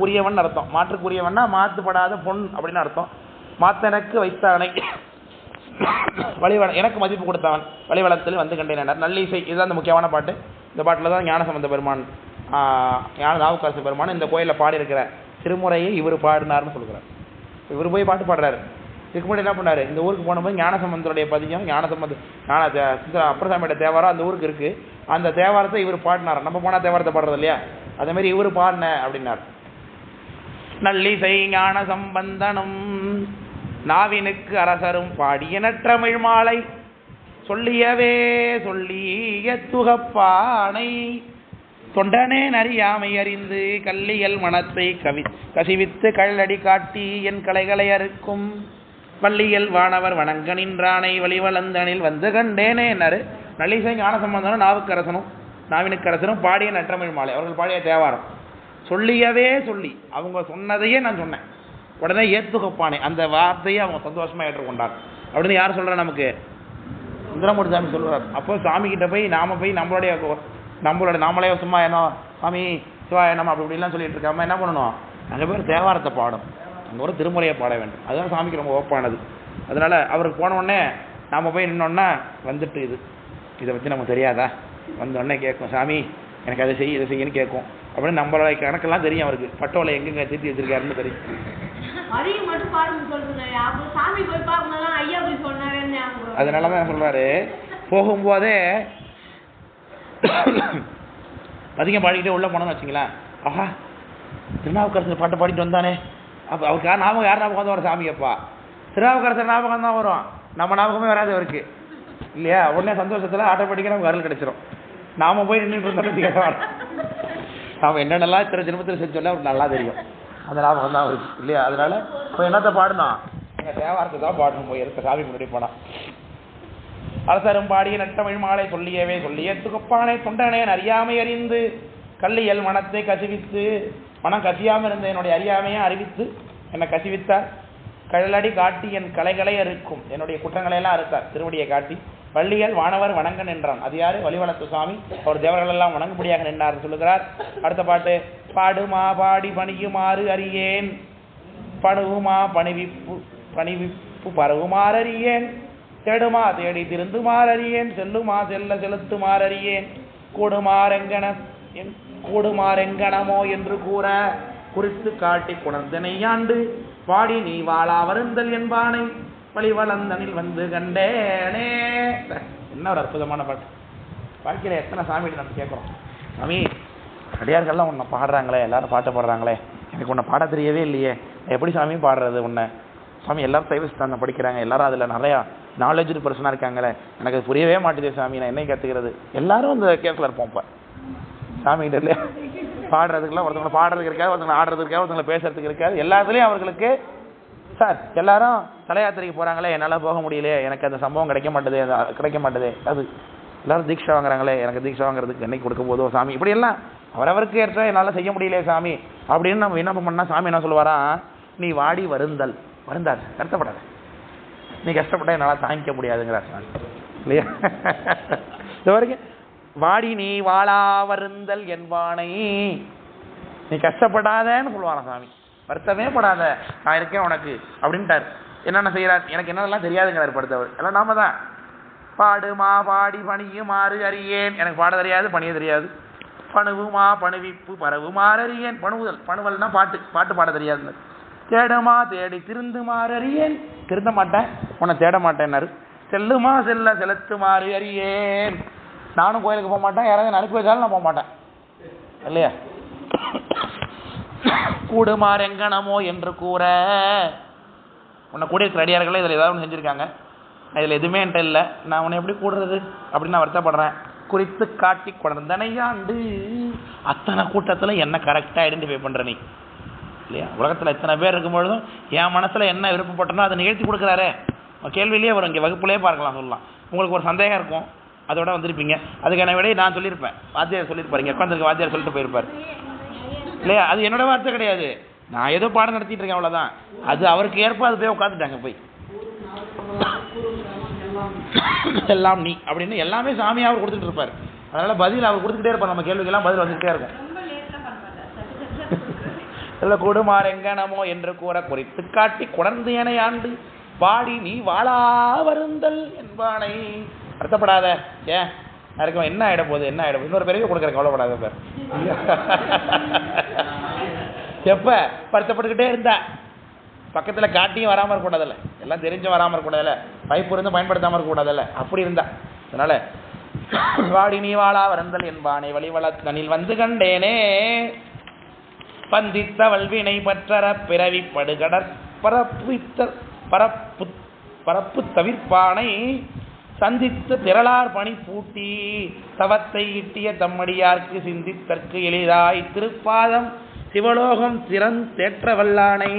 S1: உரியவன் அர்த்தம். மாற்றுக்கு உரியவன்னா மாற்றுப்படாத பொன் அப்படின்னு அர்த்தம். மாத்தனக்கு வைத்தானை வழிவளம் எனக்கு மதிப்பு கொடுத்தவன் வழிவளத்தில் வந்து கண்டேன். நல்லிசை இதுதான் அந்த முக்கியமான பாட்டு. இந்த பாட்டில் தான் ஞானசம்பந்த பெருமான் நாவுக்கரசு பெருமான் இந்த கோயிலில் பாடியிருக்கிற திருமுறையை இவர் பாடினார்னு சொல்கிறார். இவர் போய் பாட்டு பாடுறாரு. இதுக்கு முன்னாடி என்ன பண்ணாரு, இந்த ஊருக்கு போனபோது ஞானசம்பந்தருடைய பதியம் அப்பரசாமியோட தேவாரம் அந்த ஊருக்கு இருக்கு. அந்த தேவாரத்தை இவர் பாடினார். நம்ம போனால் தேவாரத்தை பாடுறது இல்லையா, அதே மாதிரி இவர் பாடின அப்படின்னார். நல்லிசை ஞான சம்பந்தனும் நாவினுக்கு அரசரும் பாடிய நற்றமிழ் மாலை சொல்லியவே சொல்லிய துகப்பானை தொண்டனே அறியாமை அறிந்து கல்லியல் மனத்தை கசிவித்து கள்ளடி காட்டி என் கலைகளை அறுக்கும் வள்ளியல் வானவர் வணங்க நின்றானை வழிவளந்தனில் வந்து கண்டேனே என்னாரு. நல்லிசை ஞான சம்பந்தனும் நாவினுக்கரசரும் பாடிய நற்றமிழ் மாலை அவர்கள் பாடிய தேவாரம் சொல்லியவே சொல்லி அவங்க சொன்னதையே நான் சொன்னேன். உடனே ஏத்துகப்பானே அந்த வார்த்தையை அவங்க சந்தோஷமா ஏற்றுக்கொண்டார் அப்படின்னு யார் சொல்றா? நமக்கு சுந்தரமூர்த்தி சாமி சொல்றார். அப்போ சாமி கிட்ட போய் நாமளே சும்மா என்ன சாமி சிவா நம்ம அப்படி இப்படிலாம் சொல்லிட்டு இருக்காம என்ன பண்ணணும், அங்கே பேர் தேவாரத்தை பாடும், அங்கே ஒரு திருமுறையை பாட வேண்டும். அதுதான் சாமிக்கு ரொம்ப ஓப்பானது. அதனால அவருக்கு போன உடனே நாம போய் நின்னோன்னா வந்துட்டு இதை பற்றி நமக்கு தெரியாதா, வந்த உடனே கேட்கும் சாமி எனக்கு அதை செய்ய இதை செய்யன்னு கேட்கும். அப்படின்னு நம்மளோட கணக்கெல்லாம் தெரியும் அவருக்கு. பட்டோலை எங்கெங்க திருத்தி வச்சிருக்காருன்னு தெரியும். அதனாலதான் சொல்றாரு, போகும்போதே அதிகம் பாடிக்கிட்டே உள்ள போனோம்னு வச்சுங்களேன், ஆஹா திருநாவுக்கரசர் பாட்டை பாடிட்டு வந்தானே, அப்போ அவருக்கு ஞாபகம் யார் ஞாபகம் தான் வரும்? சாமியப்பா திருநாவுக்கரசர் ஞாபகம் தான் வரும், நம்ம ஞாபகமே வராது அவருக்கு இல்லையா. உடனே சந்தோஷத்தில் ஆட்டோமேட்டிக்காக நமக்கு அருள் கிடைச்சிரும். நாம போய் நின்றுட்டு இருந்தோம்னு கேட்க நாம என்னென்னலாம் இத்தனை ஜென்மத்தில் செஞ்சோம்ல அவருக்கு நல்லா தெரியும். அந்த ஞாபகம் தான் அவருக்கு இல்லையா. அதனால இப்போ என்னத்தை பாடணும், எங்கள் தேவாரத்தை தான் பாடணும். போய் இருக்க சாமி முன்னாடி போனா அரசரும் பாடிய நட்டமிழ் மாலை சொல்லியவே சொல்லிய துகப்பானை தொண்டனே அறியாமை அறிந்து கல்லியல் மனத்தை கசிவித்து, மனம் கசியாமல் இருந்த என்னுடைய அறியாமையை அறிவித்து என்னை கசிவித்தார். கழலடி காட்டி என் கலைகளை அறுக்கும், என்னுடைய குற்றங்களை எல்லாம் அறுத்தார். திருவடியை காட்டி வள்ளியல் வானவர் வணங்க நின்றான். அது யாரு? வழிவளத்து சுவாமி. அவர் தேவர்கள் எல்லாம் வணங்கும்படியாக நின்றார் சொல்லுகிறார். அடுத்த பாட்டு, பாடுமா பாடி பணியுமாறு அறியேன், பணுகுமா பணிவிப்பு பரவுமாறு அறியேன், தேடுமா தேடி திருந்துமாறு அறியேன், செல்லுமா செல்ல செலுத்துமாறு அறியேன், கூடுமாறெங்கனமோ என்று கூற குறித்து காட்டி குணர்ந்தனையாண்டு பாடி நீ வாழா வருந்தல் என்பானை வழிவளந்தனில் வந்து கண்டேனே. என்ன ஒரு அற்புதமான பாட்டு! வாழ்க்கையில எத்தனை சாமி நம்ம கேட்குறோம், சாமி அடியார்கள்லாம் உன்னை பாடுறாங்களே, எல்லாரும் பாட்டு பாடுறாங்களே, எனக்கு உன்னை பாட தெரியவே இல்லையே, எப்படி சாமி பாடுறது உன்னை? சாமி எல்லாரும் சைவ சித்தாந்தம் படிக்கிறாங்க, எல்லாரும் அதில் நிறையா நாலேஜ் பர்சனாக இருக்காங்களே, எனக்கு அது புரியவே மாட்டேது சாமி, நான் என்ன கற்றுக்கிறது? எல்லாரும் அந்த கேஸில் இருப்போம். இப்போ சாமிகிட்ட இல்லையா பாடுறதுக்குலாம் ஒருத்தவங்களை பாடுறதுக்கு இருக்காது, ஒருத்தவங்களை ஆடுறதுக்கு இருக்காது, ஒருத்தவங்களை பேசுறதுக்கு இருக்காது. எல்லாத்துலேயும் அவர்களுக்கு சார் எல்லாரும் தலையாத்திரைக்கு போகிறாங்களே, என்னால் போக முடியலையே, எனக்கு அந்த சம்பவம் கிடைக்க மாட்டேதே, அது எல்லாரும் தீட்சை வாங்குறாங்களே, எனக்கு தீட்சை வாங்குறதுக்கு என்னைக்கு கொடுக்க போதோ சாமி, இப்படி எல்லாம் அவரவருக்கு ஏற்ற என்னால் செய்ய முடியலையே சாமி அப்படின்னு நம்ம விண்ணப்பம் பண்ணால் சாமி என்ன சொல்லுவாரா? நீ வாடி வருந்தாது, கஷ்டப்படாத, நீ கஷ்டப்பட்ட என்னால் தாங்கிக்க முடியாதுங்கிறார் சாமி இல்லையா? இது வரைக்கும் வாடி நீ வாழா வருந்தல் என்பானை, நீ கஷ்டப்படாதன்னு சொல்லுவாராம் சாமி. வருத்தமே படாத, நான் இருக்கேன் உனக்கு அப்படின்ட்டார். என்னென்ன செய்யறார், எனக்கு என்னென்னலாம் தெரியாதுங்கிறார் படுத்தவர். எல்லாம் நாம தான். பாடுமா பாடி பணியுமாறு அறியேன், எனக்கு பாட தெரியாது, பணிய தெரியாது. பணுவுமா பணுவிப்பு பரவுமாறு அறியேன், பணுவல்னா பாட்டு பாட தெரியாது. தேடுமா தேடி திருந்துமாறு அறியேன், திருந்த மாட்டேன், உன்னை தேட மாட்டேன்னாரு. செல்லுமா செல்ல செலுத்துமாறு அறியேன், நானும் கோயிலுக்கு போக மாட்டேன், யாராவது அனுப்பி வச்சாலும் நான் போக மாட்டேன் இல்லையா? கூடுமாறெங்கனமோ என்று கூற, உன்னை கூடியிருக்கிற அடியார்களே இதில் ஏதாவது ஒன்று செஞ்சுருக்காங்க, இதில் எதுவுமே என்கிட்ட இல்லை, நான் உன்னை எப்படி கூடுறது அப்படின்னு நான் வருத்தப்படுறேன். குறித்து காட்டி கொண்டனையாண்டு, அத்தனை கூட்டத்தில் என்ன கரெக்டாக ஐடென்டிஃபை பண்ணுற நீ இல்லையா? உலகத்தில் எத்தனை பேர் இருக்கும்பொழுதும் என் மனசில் என்ன விருப்பப்பட்டனோ அதை நிகழ்த்தி கொடுக்குறாரே. கேள்வியிலேயே வரும், இங்கே வகுப்புலேயே பார்க்கலாம், சொல்லலாம். உங்களுக்கு ஒரு சந்தேகம் இருக்கும், அதோட வந்திருப்பீங்க, அதுக்கான விடையை நான் சொல்லியிருப்பேன், வாத்தியார் சொல்லியிருப்பார், இங்கே உட்காந்துருக்க வாத்தியார் சொல்லிட்டு போயிருப்பார் இல்லையா? அது என்னோட வார்த்தை கிடையாது, நான் ஏதோ பாடம் நடத்திட்டு இருக்கேன் அவ்வளோதான். அது அவருக்கு ஏற்ப அது போய் உட்காந்துட்டாங்க, போய் எல்லாம் நீ அப்படின்னு எல்லாமே சாமியாக அவர் கொடுத்துட்டு இருப்பார். அதனால பதில் அவர் கொடுத்துக்கிட்டே இருப்பார், நம்ம கேள்விக்கெல்லாம் பதில் வந்துகிட்டே இருக்கும். இல்லை கூடுமாறெங்கனமோ என்று கூற குறித்து காட்டி குணர்ந்து என ஆண்டு பாடி நீ வாழா வருந்தல் என்பானை. வருத்தப்படாத, ஏன் இருக்கும், என்ன ஆகிட போகுது, இன்னொரு பிறகு கொடுக்குற, கவலைப்படாத பேர். எப்ப வருத்தப்பட்டுக்கிட்டே இருந்தா பக்கத்தில் காட்டியும் வராமல் இருக்கக்கூடாதுல்ல, எல்லாம் தெரிஞ்சும் வராமல் இருக்கக்கூடாதுல்ல, பைப்பு இருந்து பயன்படுத்தாமல் இருக்கக்கூடாதுல்ல, அப்படி இருந்தா. அதனால வாடி நீ வாழா வருந்தல் என்பானை வழிவளத்தனில் வந்து கண்டேனே. பந்தித்த வல்வினை பற்றற பிறவி படுகடற் பரப்பு தவிர்ப்பானை சந்தித்து திரளார் பணி பூட்டி தவத்தை ஈட்டிய தம்மடியார்க்கு சிந்தித்தற்கு எளிதாய் திருப்பாதம் சிவலோகம் திறந்தேற்ற வல்லானை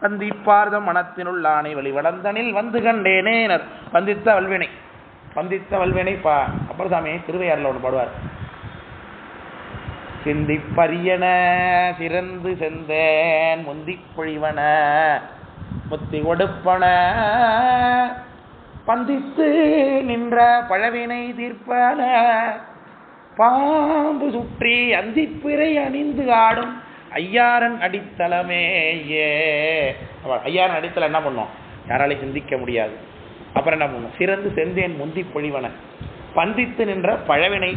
S1: வந்திப்பார்தம் மனத்தினுள்ளானை வழிவளந்தனில் வந்து கண்டேனேனர். வந்தித்த வல்வினை அப்புறம் சாமி திருவையாறுல ஒன்று பாடுவார். சிந்திப்பரியன சிறந்து செந்தேன் முந்தி பொழிவன முத்தி கொடுப்பன பந்தித்து நின்ற பழவினை தீர்ப்பன பாம்பு சுற்றி அந்திப்பிறை அணிந்து ஆடும் ஐயாரன் அடித்தளமேயே. ஐயாரன் அடித்தளம் என்ன பண்ணோம், யாராலையும் சிந்திக்க முடியாது. அப்புறம் என்ன பண்ணும், சிறந்து செந்தேன் முந்தி பொழிவன பந்தித்து நின்ற பழவினை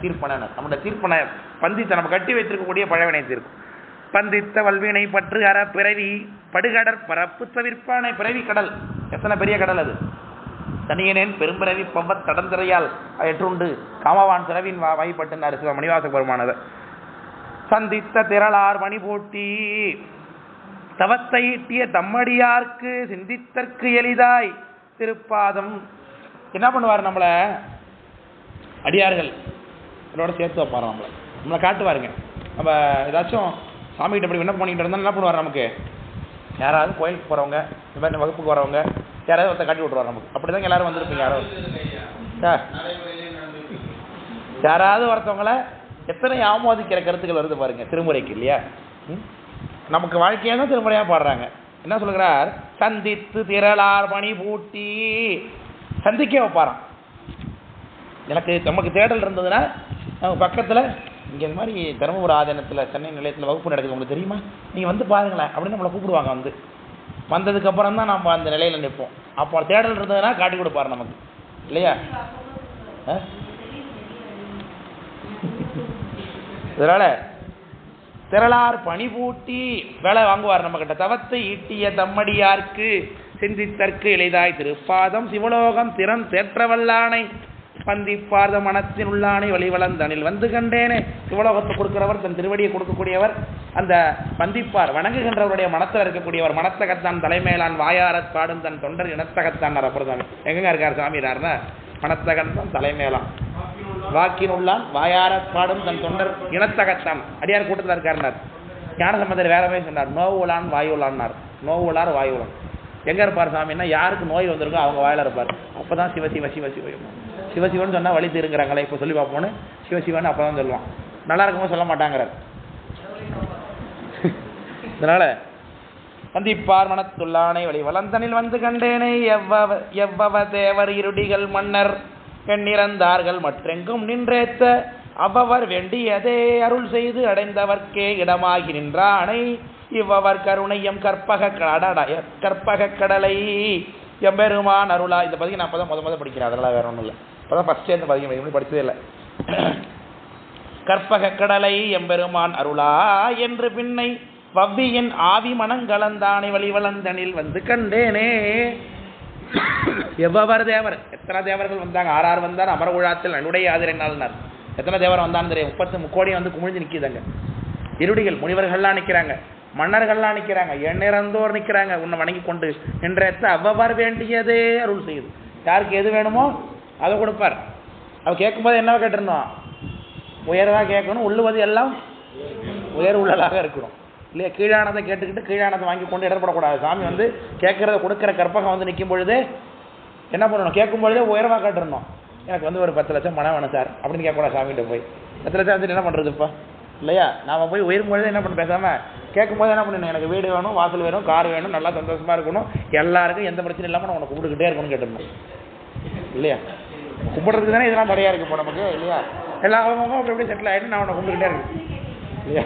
S1: தீர்ப்பன. நம்முடைய தீர்ப்பனை பந்தித்த நம்ம கட்டி வைத்திருக்கக்கூடிய பழவினை தீர்க்கும். பந்தித்த வல்வினை பற்று அற பிறவி படுகடற் பரப்பு தவிர்ப்பானை. பிறவி கடல், எத்தனை பெரிய கடல் அது. தனியனேன் பெரும்பிறவி பவ்வத் தடந்திரையால் எற்றுண்டு காமவான் சிறவின் வாய்ப்பட்டுனார் சிவ மணிவாச பெருமானவர். சந்தித்த திரளார் மணி போட்டி தவத்தை ஈட்டிய தம்மடியார்க்கு சிந்தித்தற்கு எளிதாய் திருப்பாதம். என்ன பண்ணுவார், நம்மளை அடியார்கள் இதோட சேர்த்து வைப்பார், நம்மளை காட்டுவாருங்க. நம்ம ஏதாச்சும் சாமிகிட்ட அப்படி விண்ணப்பம் பண்ணிக்கிட்டு இருந்தாலும் என்ன பண்ணுவார், நமக்கு யாராவது கோயிலுக்கு போகிறவங்க இந்த மாதிரி வகுப்புக்கு வரவங்க யாராவது ஒருத்தர் காட்டி விட்ருவார் நமக்கு. அப்படி தான் எல்லாரும் வந்திருப்பீங்க. யாராவது ஒருத்தவங்கள எத்தனை ஆமோதிக்கிற கருத்துக்கள் வருது பாருங்க திருமுறைக்கு இல்லையா. நமக்கு வாழ்க்கையாக தான் திருமுறையாக பாடுறாங்க. என்ன சொல்கிறார், சந்தித்து திரளார் பணி பூட்டி சந்திக்க வைப்பாராம். எனக்கு நமக்கு தேடல் இருந்ததுன்னா நம்ம பக்கத்தில் இங்கே இந்த மாதிரி தருமபுரி ஆதீனத்தில் சென்னை நிலையத்தில் வகுப்பு நடக்குது, உங்களுக்கு தெரியுமா, நீங்கள் வந்து பாருங்களேன் அப்படின்னு நம்மளை கூப்பிடுவாங்க. வந்ததுக்கப்புறம் தான் நம்ம அந்த நிலையில் நிற்போம். அப்போ தேடல் இருந்ததுன்னா காட்டி கொடுப்பாரு நமக்கு, இல்லையா? இதனால் திரளார் பணி பூட்டி வேலை வாங்குவார் நம்மக்கிட்ட. தவத்தை ஈட்டிய தம்மடியார்க்கு சிந்தித்தற்கு இளைதாய் திருப்பாதம் சிவலோகம் திறம் தேற்றவல்லானை பந்திப்பார்த மனத்தின் உள்ளானை வழிவளந்தனில் வந்து கண்டேனே. சிவலோகத்தை கொடுக்கிறவர், தன் திருவடியை கொடுக்கக்கூடியவர், அந்த பந்திப்பார் வணங்குகின்றவருடைய மனத்தில் இருக்கக்கூடியவர். மனத்தகத்தான் தலைமையிலான் வாயாரத் பாடும் தன் தொண்டர் இனத்தகத்தான் அப்புறம் எங்க இருக்கார் சாமியார்னா, மனத்தகத்தான் தலைமையிலான் வாக்கினுள்ளான் வாயாரத் பாடும் தன் தொண்டர் இனத்தகத்தான் அடியார் கூட்டத்தில் இருக்காருனார். ஞானசம்பந்தர் வேற மாதிரி சொன்னார், நோவுலான் வாயுலான்னார். நோவுலார் வாயுலான் எங்க இருப்பார் சாமின்னா, யாருக்கு நோய் வந்திருக்கோ அவங்க வாயில இருப்பார். அப்பதான் சிவசிவ சிவசிவம் சிவசிவன் சொன்னா வழி திருங்கிறாங்களே, இப்போ சொல்லி பார்ப்போன்னு சிவசிவன் அப்பதான் சொல்லுவான். நல்லா இருக்கும்போது சொல்ல மாட்டாங்கிறார். இதனால வந்திப்பார் மனத்துள்ளானை வழி வளந்தனில் வந்து கண்டேனை எவ்வவ தேவர் இருடிகள் மன்னர் எண்ணிறந்தார்கள் மற்றெங்கும் நின்றேத்த அவ்வவர் வேண்டியதே அருள் செய்து அடைந்தவர்க்கே இடமாகி நின்றானை இவ்வவர் கருணையம் கற்பக கடலை எம்பெருமான் அருளா. இந்த பதிவு நான் அப்பதான் முத படிக்கிறேன், அதெல்லாம் வேற ஒன்றும் இல்லை. அப்பதான் ஃபர்ஸ்ட் இந்த பதிவு படிச்சதே இல்லை. கற்பக கடலை எம்பெருமான் அருளா என்று பின்னை வவ்வியின் ஆவி மனங்கலந்தானை வழிவளந்தனில் வந்து கண்டேனே. எவ்வவர் தேவர், எத்தனை தேவர்கள் வந்தாங்க, 6 வந்தார் அமர உழாத்தில் என்னுடைய ஆதிரனால்னார். எத்தனை தேவர் வந்தான்னு தெரியும், 30 கோடி வந்து குமிழ்ந்து நிற்கிதாங்க. இருடிகள் முனிவர்கள்லாம் நிற்கிறாங்க, மன்னர்கள்லாம் நிற்கிறாங்க, எண்ணிறந்தோர் நிற்கிறாங்க. உன்னை வணங்கி கொண்டு நின்றேத்த அவ்வவர் வேண்டியதே அருள் செய்யுது. யாருக்கு எது வேணுமோ அதை கொடுப்பார். அவ கேட்கும்போது என்னவா கேட்டிருந்தோம், உயர்வாக கேட்கணும், உள்ளுவது எல்லாம் உயர் உள்ளதாக இருக்கணும், இல்லையா? கீழானதை கேட்டுக்கிட்டு கீழானதை வாங்கி கொண்டு இடப்படக்கூடாது. சாமி வந்து கேட்கறத கொடுக்குற கற்பகம் வந்து நிற்கும் பொழுது என்ன பண்ணணும், கேட்கும் பொழுதே உயர்வாக கேட்டிருந்தோம். எனக்கு வந்து ஒரு 10 லட்சம் பணம் வேணும் சார் அப்படின்னு கேட்கக்கூடாது. சாமிகிட்ட போய் 10 லட்சம் வந்து என்ன பண்ணுறது இப்போ, இல்லையா? நாம் போய் உயரும்பொழுது என்ன பண்ண பேசாமல் கேட்கும்போது என்ன பண்ணணும், எனக்கு வீடு வேணும், வாசல் வேணும், கார் வேணும், நல்லா சந்தோஷமாக இருக்கணும், எல்லாருக்கும் எந்த பிரச்சனையும் இல்லாமல் நான் உனக்கு கும்பிட்டுக்கிட்டே இருக்கணும்னு கேட்டிருந்தோம், இல்லையா? கும்பிட்றதுக்கு தானே இதெல்லாம் தடையாக இருக்குது இப்போ நமக்கு, இல்லையா? எல்லா அவங்களும் அப்படி எப்படி செட்டில் ஆகிட்டு நான் உன்னை கும்பிட்டுக்கிட்டே இருக்கேன், இல்லையா?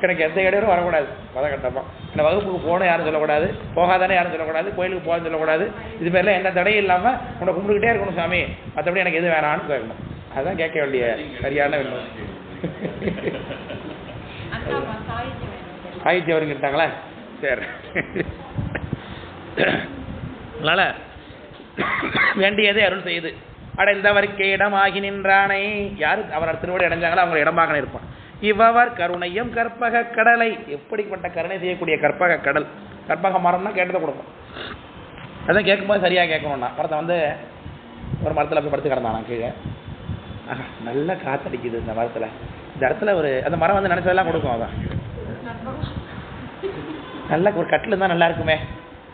S1: எனக்கு எந்த இடையூறும் வரக்கூடாது. பதக்கட்டமாக இந்த வகுப்புக்கு போகணும் யாரும் சொல்லக்கூடாது, போகாதானே யாரும் சொல்லக்கூடாது, கோயிலுக்கு போகணும்னு சொல்லக்கூடாது. இதுமாரிலாம் எந்த தடையும் இல்லாமல் உன்னை கும்பிட்டுக்கிட்டே இருக்கணும் சாமி, மற்றபடி எனக்கு எது வேணான்னு கேட்கணும். அதுதான் கேட்க வேண்டிய சரியான வேணும். சாகித்யம் அவருங்க இருக்காங்களா? சரி. அதனால வேண்டியதே அருள் செய்யுது. அடைந்தவர்க்கே இடமாகி நின்றானை, யாரு அவர் திருவடி அடைஞ்சாங்களோ அவங்க இடமாக இருப்பான். இவ்வவர் கருணையும் கற்பக கடலை, எப்படிப்பட்ட கருணை செய்யக்கூடிய கற்பக கடல். கற்பக மரம்னா கேட்டதை கொடுக்கும். அதான் கேட்கும்போது சரியாக கேட்கணும்னா, மரத்தை வந்து ஒரு மரத்தில் போய் படுத்து கிடந்தானா கீழே, நல்லா காத்தடிக்குது இந்த மரத்தில், இந்த இடத்துல ஒரு அந்த மரம் வந்து நினச்சதெல்லாம் கொடுக்கும். அதான் நல்லா ஒரு கட்டில் இருந்தால் நல்லா இருக்குமே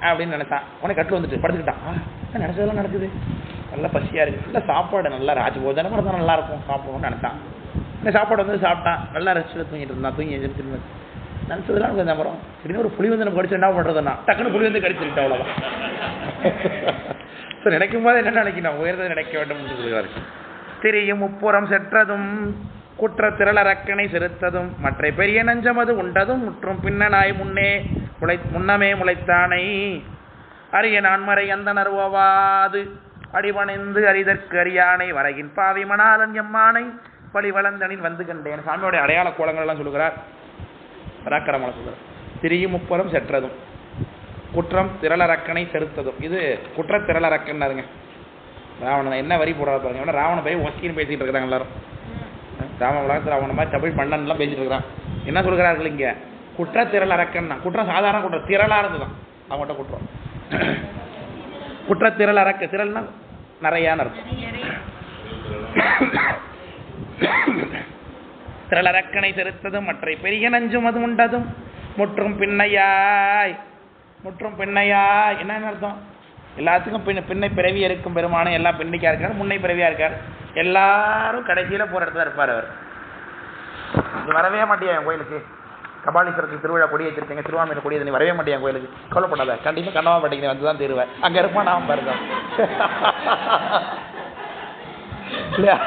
S1: அப்படின்னு நினைச்சான். உடனே கட்டில் வந்துட்டு படுத்துக்கிட்டான். நினச்சதெல்லாம் நடக்குது, நல்லா பசியாக இருக்குது, நல்லா சாப்பாடு நல்லா ராஜபோஜனமாக இருந்தால் நல்லா இருக்கும் சாப்பிடணும்னு நினச்சான். இந்த சாப்பாடு வந்து சாப்பிட்டான், நல்லா ரெஸ்ட்டில் தூங்கிட்டு இருந்தான். தூங்கி திரும்ப நினச்சதெல்லாம் எனக்கு அந்த மரம் திடீர்னு ஒரு புளி வந்து நம்ம கடிச்சு என்ன பண்ணுறதுன்னா டக்குன்னு புளி வந்து கடிச்சிருக்கேன், அவ்வளோதான். ஸோ நினைக்கும் போது என்ன நினைக்கணும், உயர்ந்தது நினைக்க வேண்டும் என்று சொல்கிறார். திரியும் முப்புறம் செற்றதும் குற்ற திரளரக்கனை செலுத்ததும் மற்ற பெரிய நஞ்சமது உண்டதும் முற்றும் பின்னனாய் முன்னமே முளைத்தானை அரிய நான்மறை அந்த நறுவாது அடிபணிந்து அரிதற்கு அரியானை வரையின் பாவி மணாலன் எம்மானை வழிவளந்தனில் வந்து கண்டேன். சாமியோடைய அடையாள கோலங்கள் எல்லாம் சொல்லுகிறார். பராக்கிரமனை சொல்கிறார். திரியும் முப்புறம் செற்றதும் குற்றம் திரளரக்கனை செலுத்ததும். இது குற்ற திரளரக்கன்னாருங்க. ராவணன் என்ன வரி போடுறாரு பாருங்க. ராவணன் போய் ஒஸ்கின்னு பேசிட்டு இருக்கிறாங்க எல்லாரும். ராம உலகத்தில் அவனை மாதிரி தமிழ் பண்ணன்லாம் பேசிட்டு இருக்கிறான். என்ன சொல்கிறார்கள் இங்க, குற்ற திரள் அரக்கன்னா. குற்றம் சாதாரண குற்றம், திரளா இருந்துதான் அவங்கள்ட்ட குற்றம். குற்ற திரள் அரக்க, திரள்னா நிறையான்னு இருக்கும். திரளரக்கனை செலுத்ததும் மற்ற பெரிய நஞ்சும் அது உண்டதும் முற்றும் பின்னையாய். முற்றும் பின்னையாய் என்ன அர்த்தம், எல்லாத்துக்கும் பின்னை பிறவியா இருக்கும் பெருமானம். எல்லாம் பின்னிக்கா இருக்காரு, முன்னை பிறவியா இருக்கார். எல்லாரும் கடைசியில போற இடத்துல இருப்பார் அவர். நீ வரவே மாட்டியா என் கோயிலுக்கு, கபாலீஸ்வரத்துக்கு திருவிழா கொடி வச்சிருக்கீங்க, திருவாமூர் கொடி, நீ வரவே மாட்டியா என் கோயிலுக்கு, கவலைப்படாத, கண்டிப்பா கண்ணவா பட்டிங்க வந்துதான் தருவேன், அங்க இருப்பா நான் பாருங்க. இல்லையா?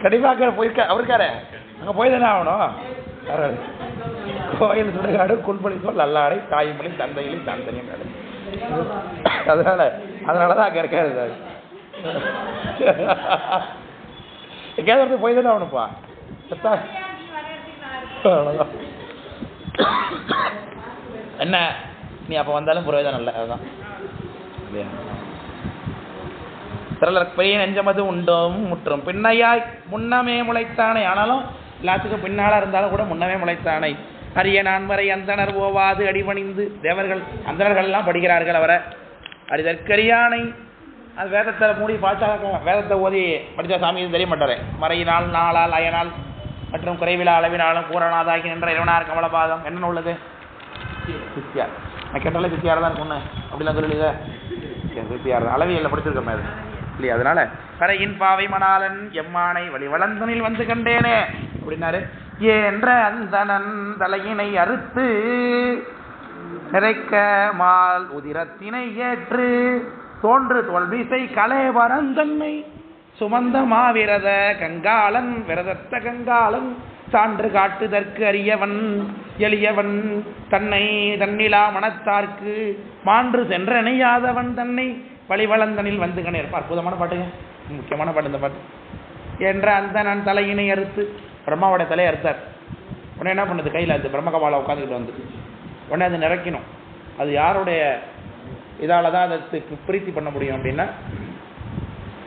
S1: கண்டிப்பாக போயிருக்க அவருக்காரு அங்கே போய் தானே ஆகணும். கோயில் சுடுகாடு குல்பலிக்கோள் நல்லாடை தாய்மொழி தந்தையிலே தந்தனியும். அதனாலதான் அங்கே இருக்காரு சார். எங்கேயாவது போய் தானே ஆகணும்ப்பா. என்ன நீ அப்போ வந்தாலும் புரோஜனம் இல்லை. அதுதான் திரளர் பெரிய நெஞ்சமது உண்டோம் முற்றும் பின்னையாய் முன்னமே முளைத்தானே. ஆனாலும் எல்லாத்துக்கும் பின்னால இருந்தாலும் கூட முன்னமே முளைத்தானே. அரிய நான்மறை அந்தனர் ஓவாது அடிபணிந்து தேவர்கள் அந்தனர்கள் எல்லாம் படிக்கிறார்கள் அவரை. அரிதற்கரியானை அது வேதத்தில் மூடி பாய்ச்சாக வேதத்தை ஓதி படித்த சாமி தெரிய மாட்டாரே. மறையினால் நாளால் அயனால் மற்றும் குறைவிலா அளவினாலும் பூரணாதாகி நின்ற இறைவனார் கமலபாதம் என்னென்ன உள்ளது? சித்தியார். நான் கேட்டாலே சித்தியார் தான் இருக்கும்னு அப்படிலாம் சொல்லுங்க. சித்தியார் அளவியல்ல படிச்சிருக்கோமே அது இல்லையா? அதனால கரையின் பாவை மணாலன் எம்மானை வழி வளர்ந்தனில் வந்து கண்டேனே அப்படின்னாரு. ஏன்ற அந்தனன் தலையினை அறுத்து நிறைக்க மால் உதிரத்தினை ஏற்று தோன்று தோல்விசை கலைவரந்தன்மை சுமந்த மாவிரத கங்காளன் விரதத்த கங்காளன் சான்று காட்டுதற்கு அறியவன் எளியவன் தன்னை தன்னிலா மனத்தார்க்கு மான்று சென்றணையாதவன் தன்னை வழிவளந்தனில் வந்து கணே. அற்புதமான பாட்டுங்க, முக்கியமான பாட்டு இந்த பாட்டு. என்ற அந்த நான் தலையினை அறுத்து பிரம்மாவோட தலையை அறுத்தார். உடனே என்ன பண்ணுது? கையில் அது பிரம்மகபாலம் உட்காந்துக்கிட்டு வந்து உடனே அது நிறைக்கணும். அது யாருடைய இதால தான் அதுக்கு பிரீத்தி பண்ண முடியும் அப்படின்னா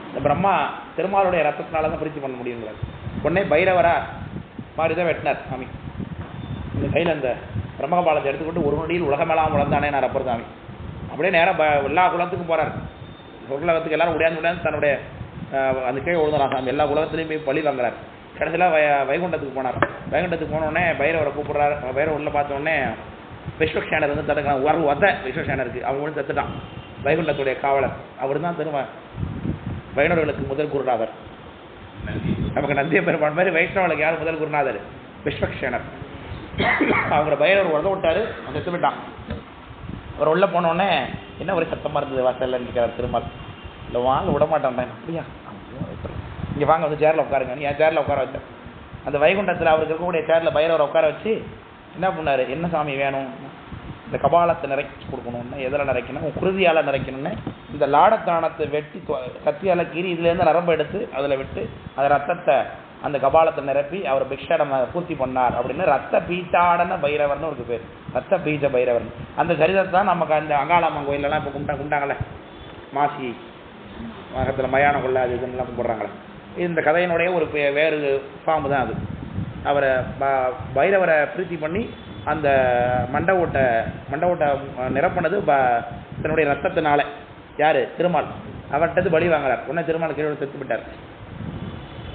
S1: இந்த பிரம்மா திருமாலுடைய ரத்தத்தினால தான் பிரீத்தி பண்ண முடியுங்கிறார். உடனே பைரவரா மாதிரிதான் வெட்டினார் சாமி. இந்த கையில் அந்த பிரம்மகபாலத்தை எடுத்துக்கிட்டு ஒரு நொடியில் உலகமெல்லாம் வளர்ந்தானே நான் அப்பர் சாமி. அப்படியே நேரம் எல்லா குலத்துக்கும் போறார். உலகத்துக்கு எல்லாரும் உடையாந்து தன்னுடைய அந்த கீழே விழுந்துறான் சாமி. எல்லா உலகத்துலையும் போய் பழி வாங்குறார். கடைசியில் வைகுண்டத்துக்கு போனார். வைகுண்டத்துக்கு போனோடனே பைரவரை கூப்பிடுறாரு. பைரவர் உள்ள பார்த்தோடனே விஸ்வக்ஷேனர் வந்து தடுக்கிறான். ஒரு வத விஸ்வக்ஷேனருக்கு அவங்க வந்து தத்துட்டான். வைகுண்டத்துடைய காவலர் அவர் தான் திரும்ப வைணவர்களுக்கு முதல் குருநாதர். நமக்கு நந்திய பெருமான் மாதிரி வைஷ்ணவர்களுக்கு யார் முதல் குருநாதர்? விஸ்வக்ஷேனர். அவங்கள பைரவர் உதவ விட்டாரு, அந்த செத்துவிட்டான். அவர் உள்ள போனோடனே என்ன ஒரு சத்தமாக இருந்தது வாசல்ல இருக்கிறார் திருமால். இல்லை வாங்க விட மாட்டான். அப்படியா? இங்கே வாங்க வந்து சேரில் உட்காருங்க. நீ என் சேரில் உட்கார வச்சேன். அந்த வைகுண்டத்தில் அவருக்கு இருக்கக்கூடிய சேரில் பைரவரை உட்கார வச்சு என்ன பண்ணார்? என்ன சாமி வேணும்? இந்த கபாலத்தை நிறைச்சி கொடுக்கணும்னா எதில் நிறைக்கணும்? குருதியால் நிறைக்கணும்னு இந்த லாடத்தானத்தை வெட்டி கத்தியால் கீறி இதுலேருந்து நரம்பு எடுத்து அதில் விட்டு அந்த ரத்தத்தை அந்த கபாலத்தை நிரப்பி அவர் பிக்ஷடம் பூர்த்தி பண்ணார் அப்படின்னு ரத்த பீச்சாடன பைரவர்னு ஒரு பேர். ரத்த பீஜ பைரவர். அந்த சரிதத்தை தான் நமக்கு அந்த அங்காளம்மன் கோயிலெல்லாம் இப்போ கும்பிட்டாங்களே, மாசி மகத்தில் மயான கொள்ள அது இதுன்னெலாம் கும்பிட்றாங்களே. இந்த கதையினுடைய ஒரு வேறு ஃபார்ம் தான் அது. அவரை பைரவரை பிரீத்தி பண்ணி அந்த மண்டவோட்டை நிரப்பினது தன்னுடைய ரத்தத்தினால. யார்? திருமால். அவர்கிட்ட பலி வாங்குறார். உடனே திருமால் கீழே செத்து விட்டார்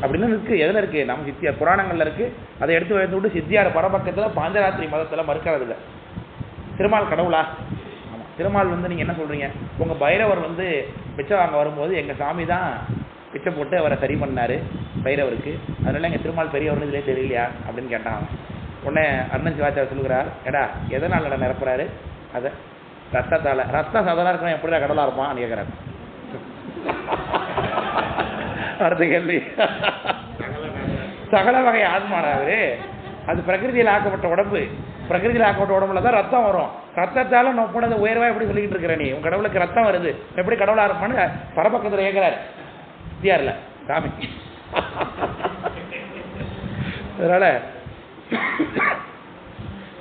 S1: அப்படின்னு இருக்கு. எதில் இருக்கு? நம்ம சித்தியார் புராணங்கள்ல இருக்கு. அதை எடுத்து வைத்து விட்டு சித்தியார் பரபக்கத்தில் பாஞ்சராத்திரி மதத்தில் மறுக்கிறது இல்லை. திருமால் கடவுளா? ஆமாம். திருமால் வந்து நீங்கள் என்ன சொல்கிறீங்க? உங்கள் பைரவர் வந்து பிச்சை வாங்க வரும்போது எங்கள் சாமி தான் பிச்சை போட்டு அவரை சரி பண்ணார் பைரவருக்கு. அதனால எங்கள் திருமால் பெரியவர்னு இதிலே தெரியலையா அப்படின்னு கேட்டான். உடனே அருணன் சிவாச்சாரியர் சொல்லுகிறார், ஏடா எதனால் நட நிரப்புறாரு? அதை ரத்தத்தால். ரத்தம் சாதாரண இருக்கணும், எப்படிதான் கடவுளாக இருப்பான்னு கேட்குறாரு. அடுத்த கேள்வி, சகல வகை ஆத்மானாரு. அது பிரகிருதியில் ஆக்கப்பட்ட உடம்பு. பிரகிருதியில் ஆக்கப்பட்ட உடம்புல தான் ரத்தம் வரும். ரத்தத்தால நான் போனது உயர்வா எப்படி சொல்லிக்கிட்டு இருக்கிற நீ? உன் கடவுளுக்கு ரத்தம் வருது, எப்படி கடவுளா இருப்பான்னு பரபக்கத்தில் கேட்கிறாரு சித்தியார்ல சாமி. அதனால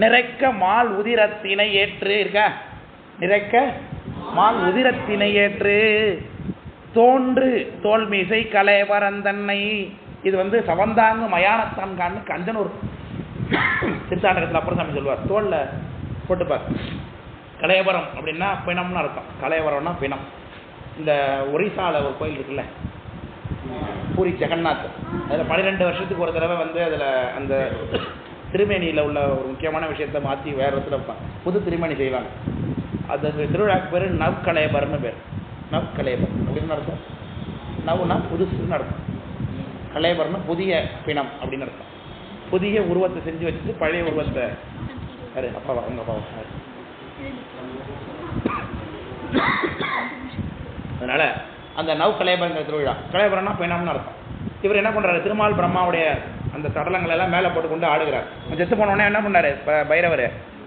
S1: நிறைக்க மால் உதிரத்தினை ஏற்று இருக்க, நிறைக்க மால் உதிரத்தினை ஏற்று தோன்று தோல்மிசை கலைவரந்தன்னை. இது வந்து சவந்தாங்க மயானத்தான்கான்னு கஞ்சனூர் திருத்தாண்டகத்தில் அப்புறம் சாமி சொல்லுவார். தோல்ல போட்டுப்பார். கலையபரம் அப்படின்னா பிணம்னு அர்த்தம். கலையபரம்னா பிணம். இந்த ஒரிசால ஒரு கோயில் இருக்குல்ல, பூரி ஜெகநாத். அதில் 12 வருஷத்துக்கு ஒரு தடவை வந்து அதில் அந்த திருமேனியில் உள்ள ஒரு முக்கியமான விஷயத்தை மாற்றி வேறு இடத்துல புது திருமேனி செய்வாங்க. அது திருவிழாக்கு பேர் நவ்கலையபர்னு பேர். நவ்கலையபர் அப்படின்னு அர்த்தம். நவ்னா புதுசுன்னு அர்த்தம். கலையபர்னா புதிய பிணம் அப்படின்னு அர்த்தம். புதிய உருவத்தை செஞ்சு வச்சுட்டு பழைய உருவத்தை அப்பாவா அவங்க அப்பாவா. அதனால அந்த நவ் கலேபரங்கிற திருவிழா. கலேபரம்னா பெண்ணம்னு அர்த்தம். இவர் என்ன பண்ணுறாரு, திருமால் பிரம்மாவுடைய அந்த சடலங்கள் எல்லாம் மேலே போட்டுக்கொண்டு ஆடுகிறார். செத்து போனோடனே என்ன பண்ணாரு பைரவர்,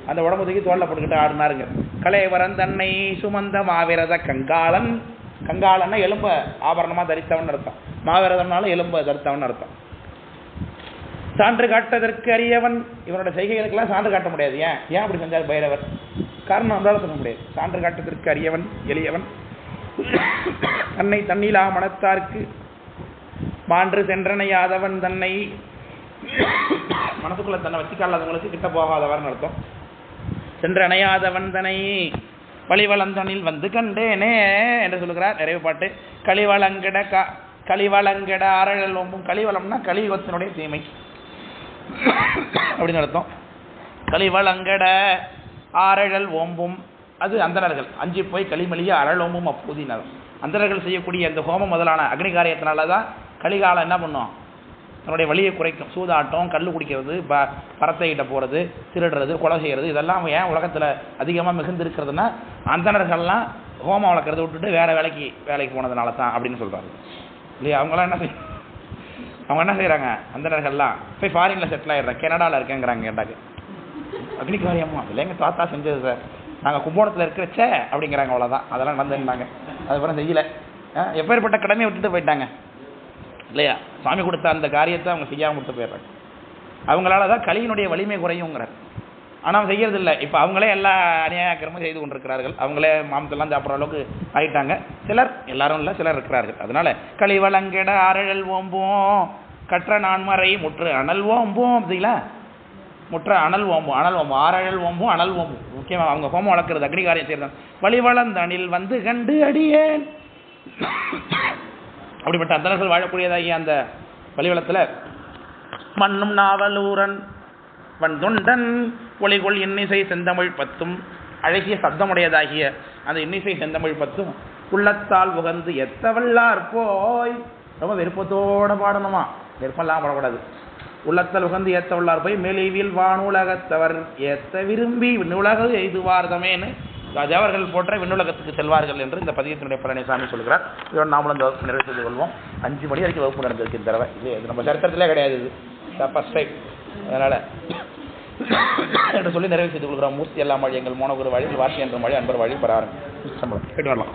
S1: அந்த உடம்பு தூக்கி தோளில் போட்டுக்கிட்டு ஆடினாருங்க. கலேவரன் தன்னை சுமந்த மாவிரத கங்காளன். கங்காளன்னா எலும்ப ஆபரணமாக தரித்தவன் அர்த்தம். மாவிரதம்னாலும் எலும்ப தரித்தவன் அர்த்தம். சான்று காட்டதற்கு அறியவன். இவனோட செய்கைகளுக்கெல்லாம் சான்று காட்ட முடியாது. ஏன் அப்படி செஞ்சார் பைரவர்? காரணம் வந்தாலும் சொல்ல முடியாது. சான்று காட்டதற்கு அறியவன், எளியவன். தன்னை தன்னிலா மனத்தார்க்கு மான்று சென்றனையாதவன். தன்னை மனசுக்குள்ள தன்னை வச்சுக்காதவங்களுக்கு கிட்ட போகாதவர்னு அர்த்தம். சென்றனையாதவன் தன்னை வழிவளந்தனில் வந்து கண்டேனே என்று சொல்லுகிறார் நிறைவு பாட்டு. களிவளங்கட ஆரழல் ஓம்பும். களிவளம்னா கலியுகத்தினுடைய தீமை அப்படின்னு அர்த்தம். களிவளங்கட ஆரழல் ஓம்பும், அது அந்தணர்கள் அஞ்சி போய் களிமலிய அழல் ஓம்பும் அப்போதினர். அந்தணர்கள் செய்யக்கூடிய அந்த ஹோமம் முதலான அக்னி காரியத்தினால தான் கலிகாலம் என்ன பண்ணும், தன்னுடைய வலியை குறைக்கும். சூதாட்டம், கல் குடிக்கிறது, பரத்தையிட்ட போகிறது, திருடுறது, கொலை செய்கிறது, இதெல்லாம் ஏன் உலகத்தில் அதிகமாக மிகுந்திருக்கிறதுனா அந்தணர்கள்லாம் ஹோமம் வளர்க்குறத விட்டுட்டு வேலைக்கு போனதுனால தான் அப்படின்னு சொல்கிறாங்க இல்லையா. அவங்க என்ன செய்கிறாங்க, அந்தணர்கள்லாம் போய் ஃபாரினில் செட்டில் ஆகிடுறாங்க, கனடாவில் இருக்கேங்கிறாங்க. கேட்டாக்கு அக்னி காரியமா இல்லைங்க, தாத்தா செஞ்சது சார், நாங்கள் கும்போணத்தில் இருக்கிறச்சே அப்படிங்கிறாங்க. அவ்வளோதான், அதெல்லாம் நடந்துருந்தாங்க. அதுக்கப்புறம் செய்யலை. எப்பேற்பட்ட கடமையை விட்டுட்டு போயிட்டாங்க இல்லையா. சாமி கொடுத்த அந்த காரியத்தை அவங்க செய்யாமல் விட்டு போயிடுறாங்க. அவங்களால தான் கலியினுடைய வலிமை குறையுங்கிறார். ஆனால் அவங்க செய்யறதில்லை. இப்போ அவங்களே எல்லா அநியாயக்கிரமும் செய்து கொண்டிருக்கிறார்கள். அவங்களே மாமத்தெல்லாம் சாப்பிட்ற அளவுக்கு ஆகிட்டாங்க. சிலர், எல்லாரும் இல்லை, சிலர் இருக்கிறார்கள். அதனால களிவளங்கெட ஆரழல் ஓம்பும் கற்ற நான்மறை முற்று அனல் ஓம்பும். அப்படிங்களா, முற்ற அனல் ஓம்பும், ஆரழல் ஓம்பும், அனல் ஓம்பும். முக்கியமாக அவங்க ஹோமம் வளர்க்குறது, அக்னி காரியம் செய்யறாங்க. வழிவளந்தனில் வந்து கண்டு அடியேன். அப்படிப்பட்ட அந்தணர்கள் வாழக்கூடியதாகிய அந்த வழிவளத்தில் மண்ணும் நாவலூரன் வந்தொண்டன் ஒளிகொள் இன்னிசை செந்தமிழ் பத்தும். அழகிய சப்தமுடையதாகிய அந்த இன்னிசை செந்தமிழ் பத்தும் உள்ளத்தால் உகந்து எத்தவல்லார் போய். ரொம்ப விருப்பத்தோடு பாடணுமா, விருப்பம்லாம் பாடக்கூடாது. உள்ளத்தால் உகந்து ஏத்தவல்லார் போய் மேலிவில் வானுலகத்தவர் ஏத்த விரும்பி விண்ணுலக எய்துவார்தமேன்னு தேவர்கள் போன்ற விண்ணுலகத்துக்கு செல்வார்கள் என்று இந்த பதியத்தினுடைய பலனை சாமி சொல்கிறார். இதோட நாமளும் இந்த வகுப்பு நிறைவு செய்து கொள்வோம். 5 மணி வரைக்கும் வகுப்பு நடந்திருக்கு இந்த தடவை. இது நம்ம சரித்திரத்திலே கிடையாது, இது ஃபர்ஸ்ட் டைம். அதனால் என்று சொல்லி நிறைவு செய்து கொள்கிறோம். மூர்த்தி எல்லாம் வழி எங்கள் மோனகுரு வழி வாசி என்ற மொழி அன்பர் வழி பெறாருங்க. கேட்டு வரலாம்.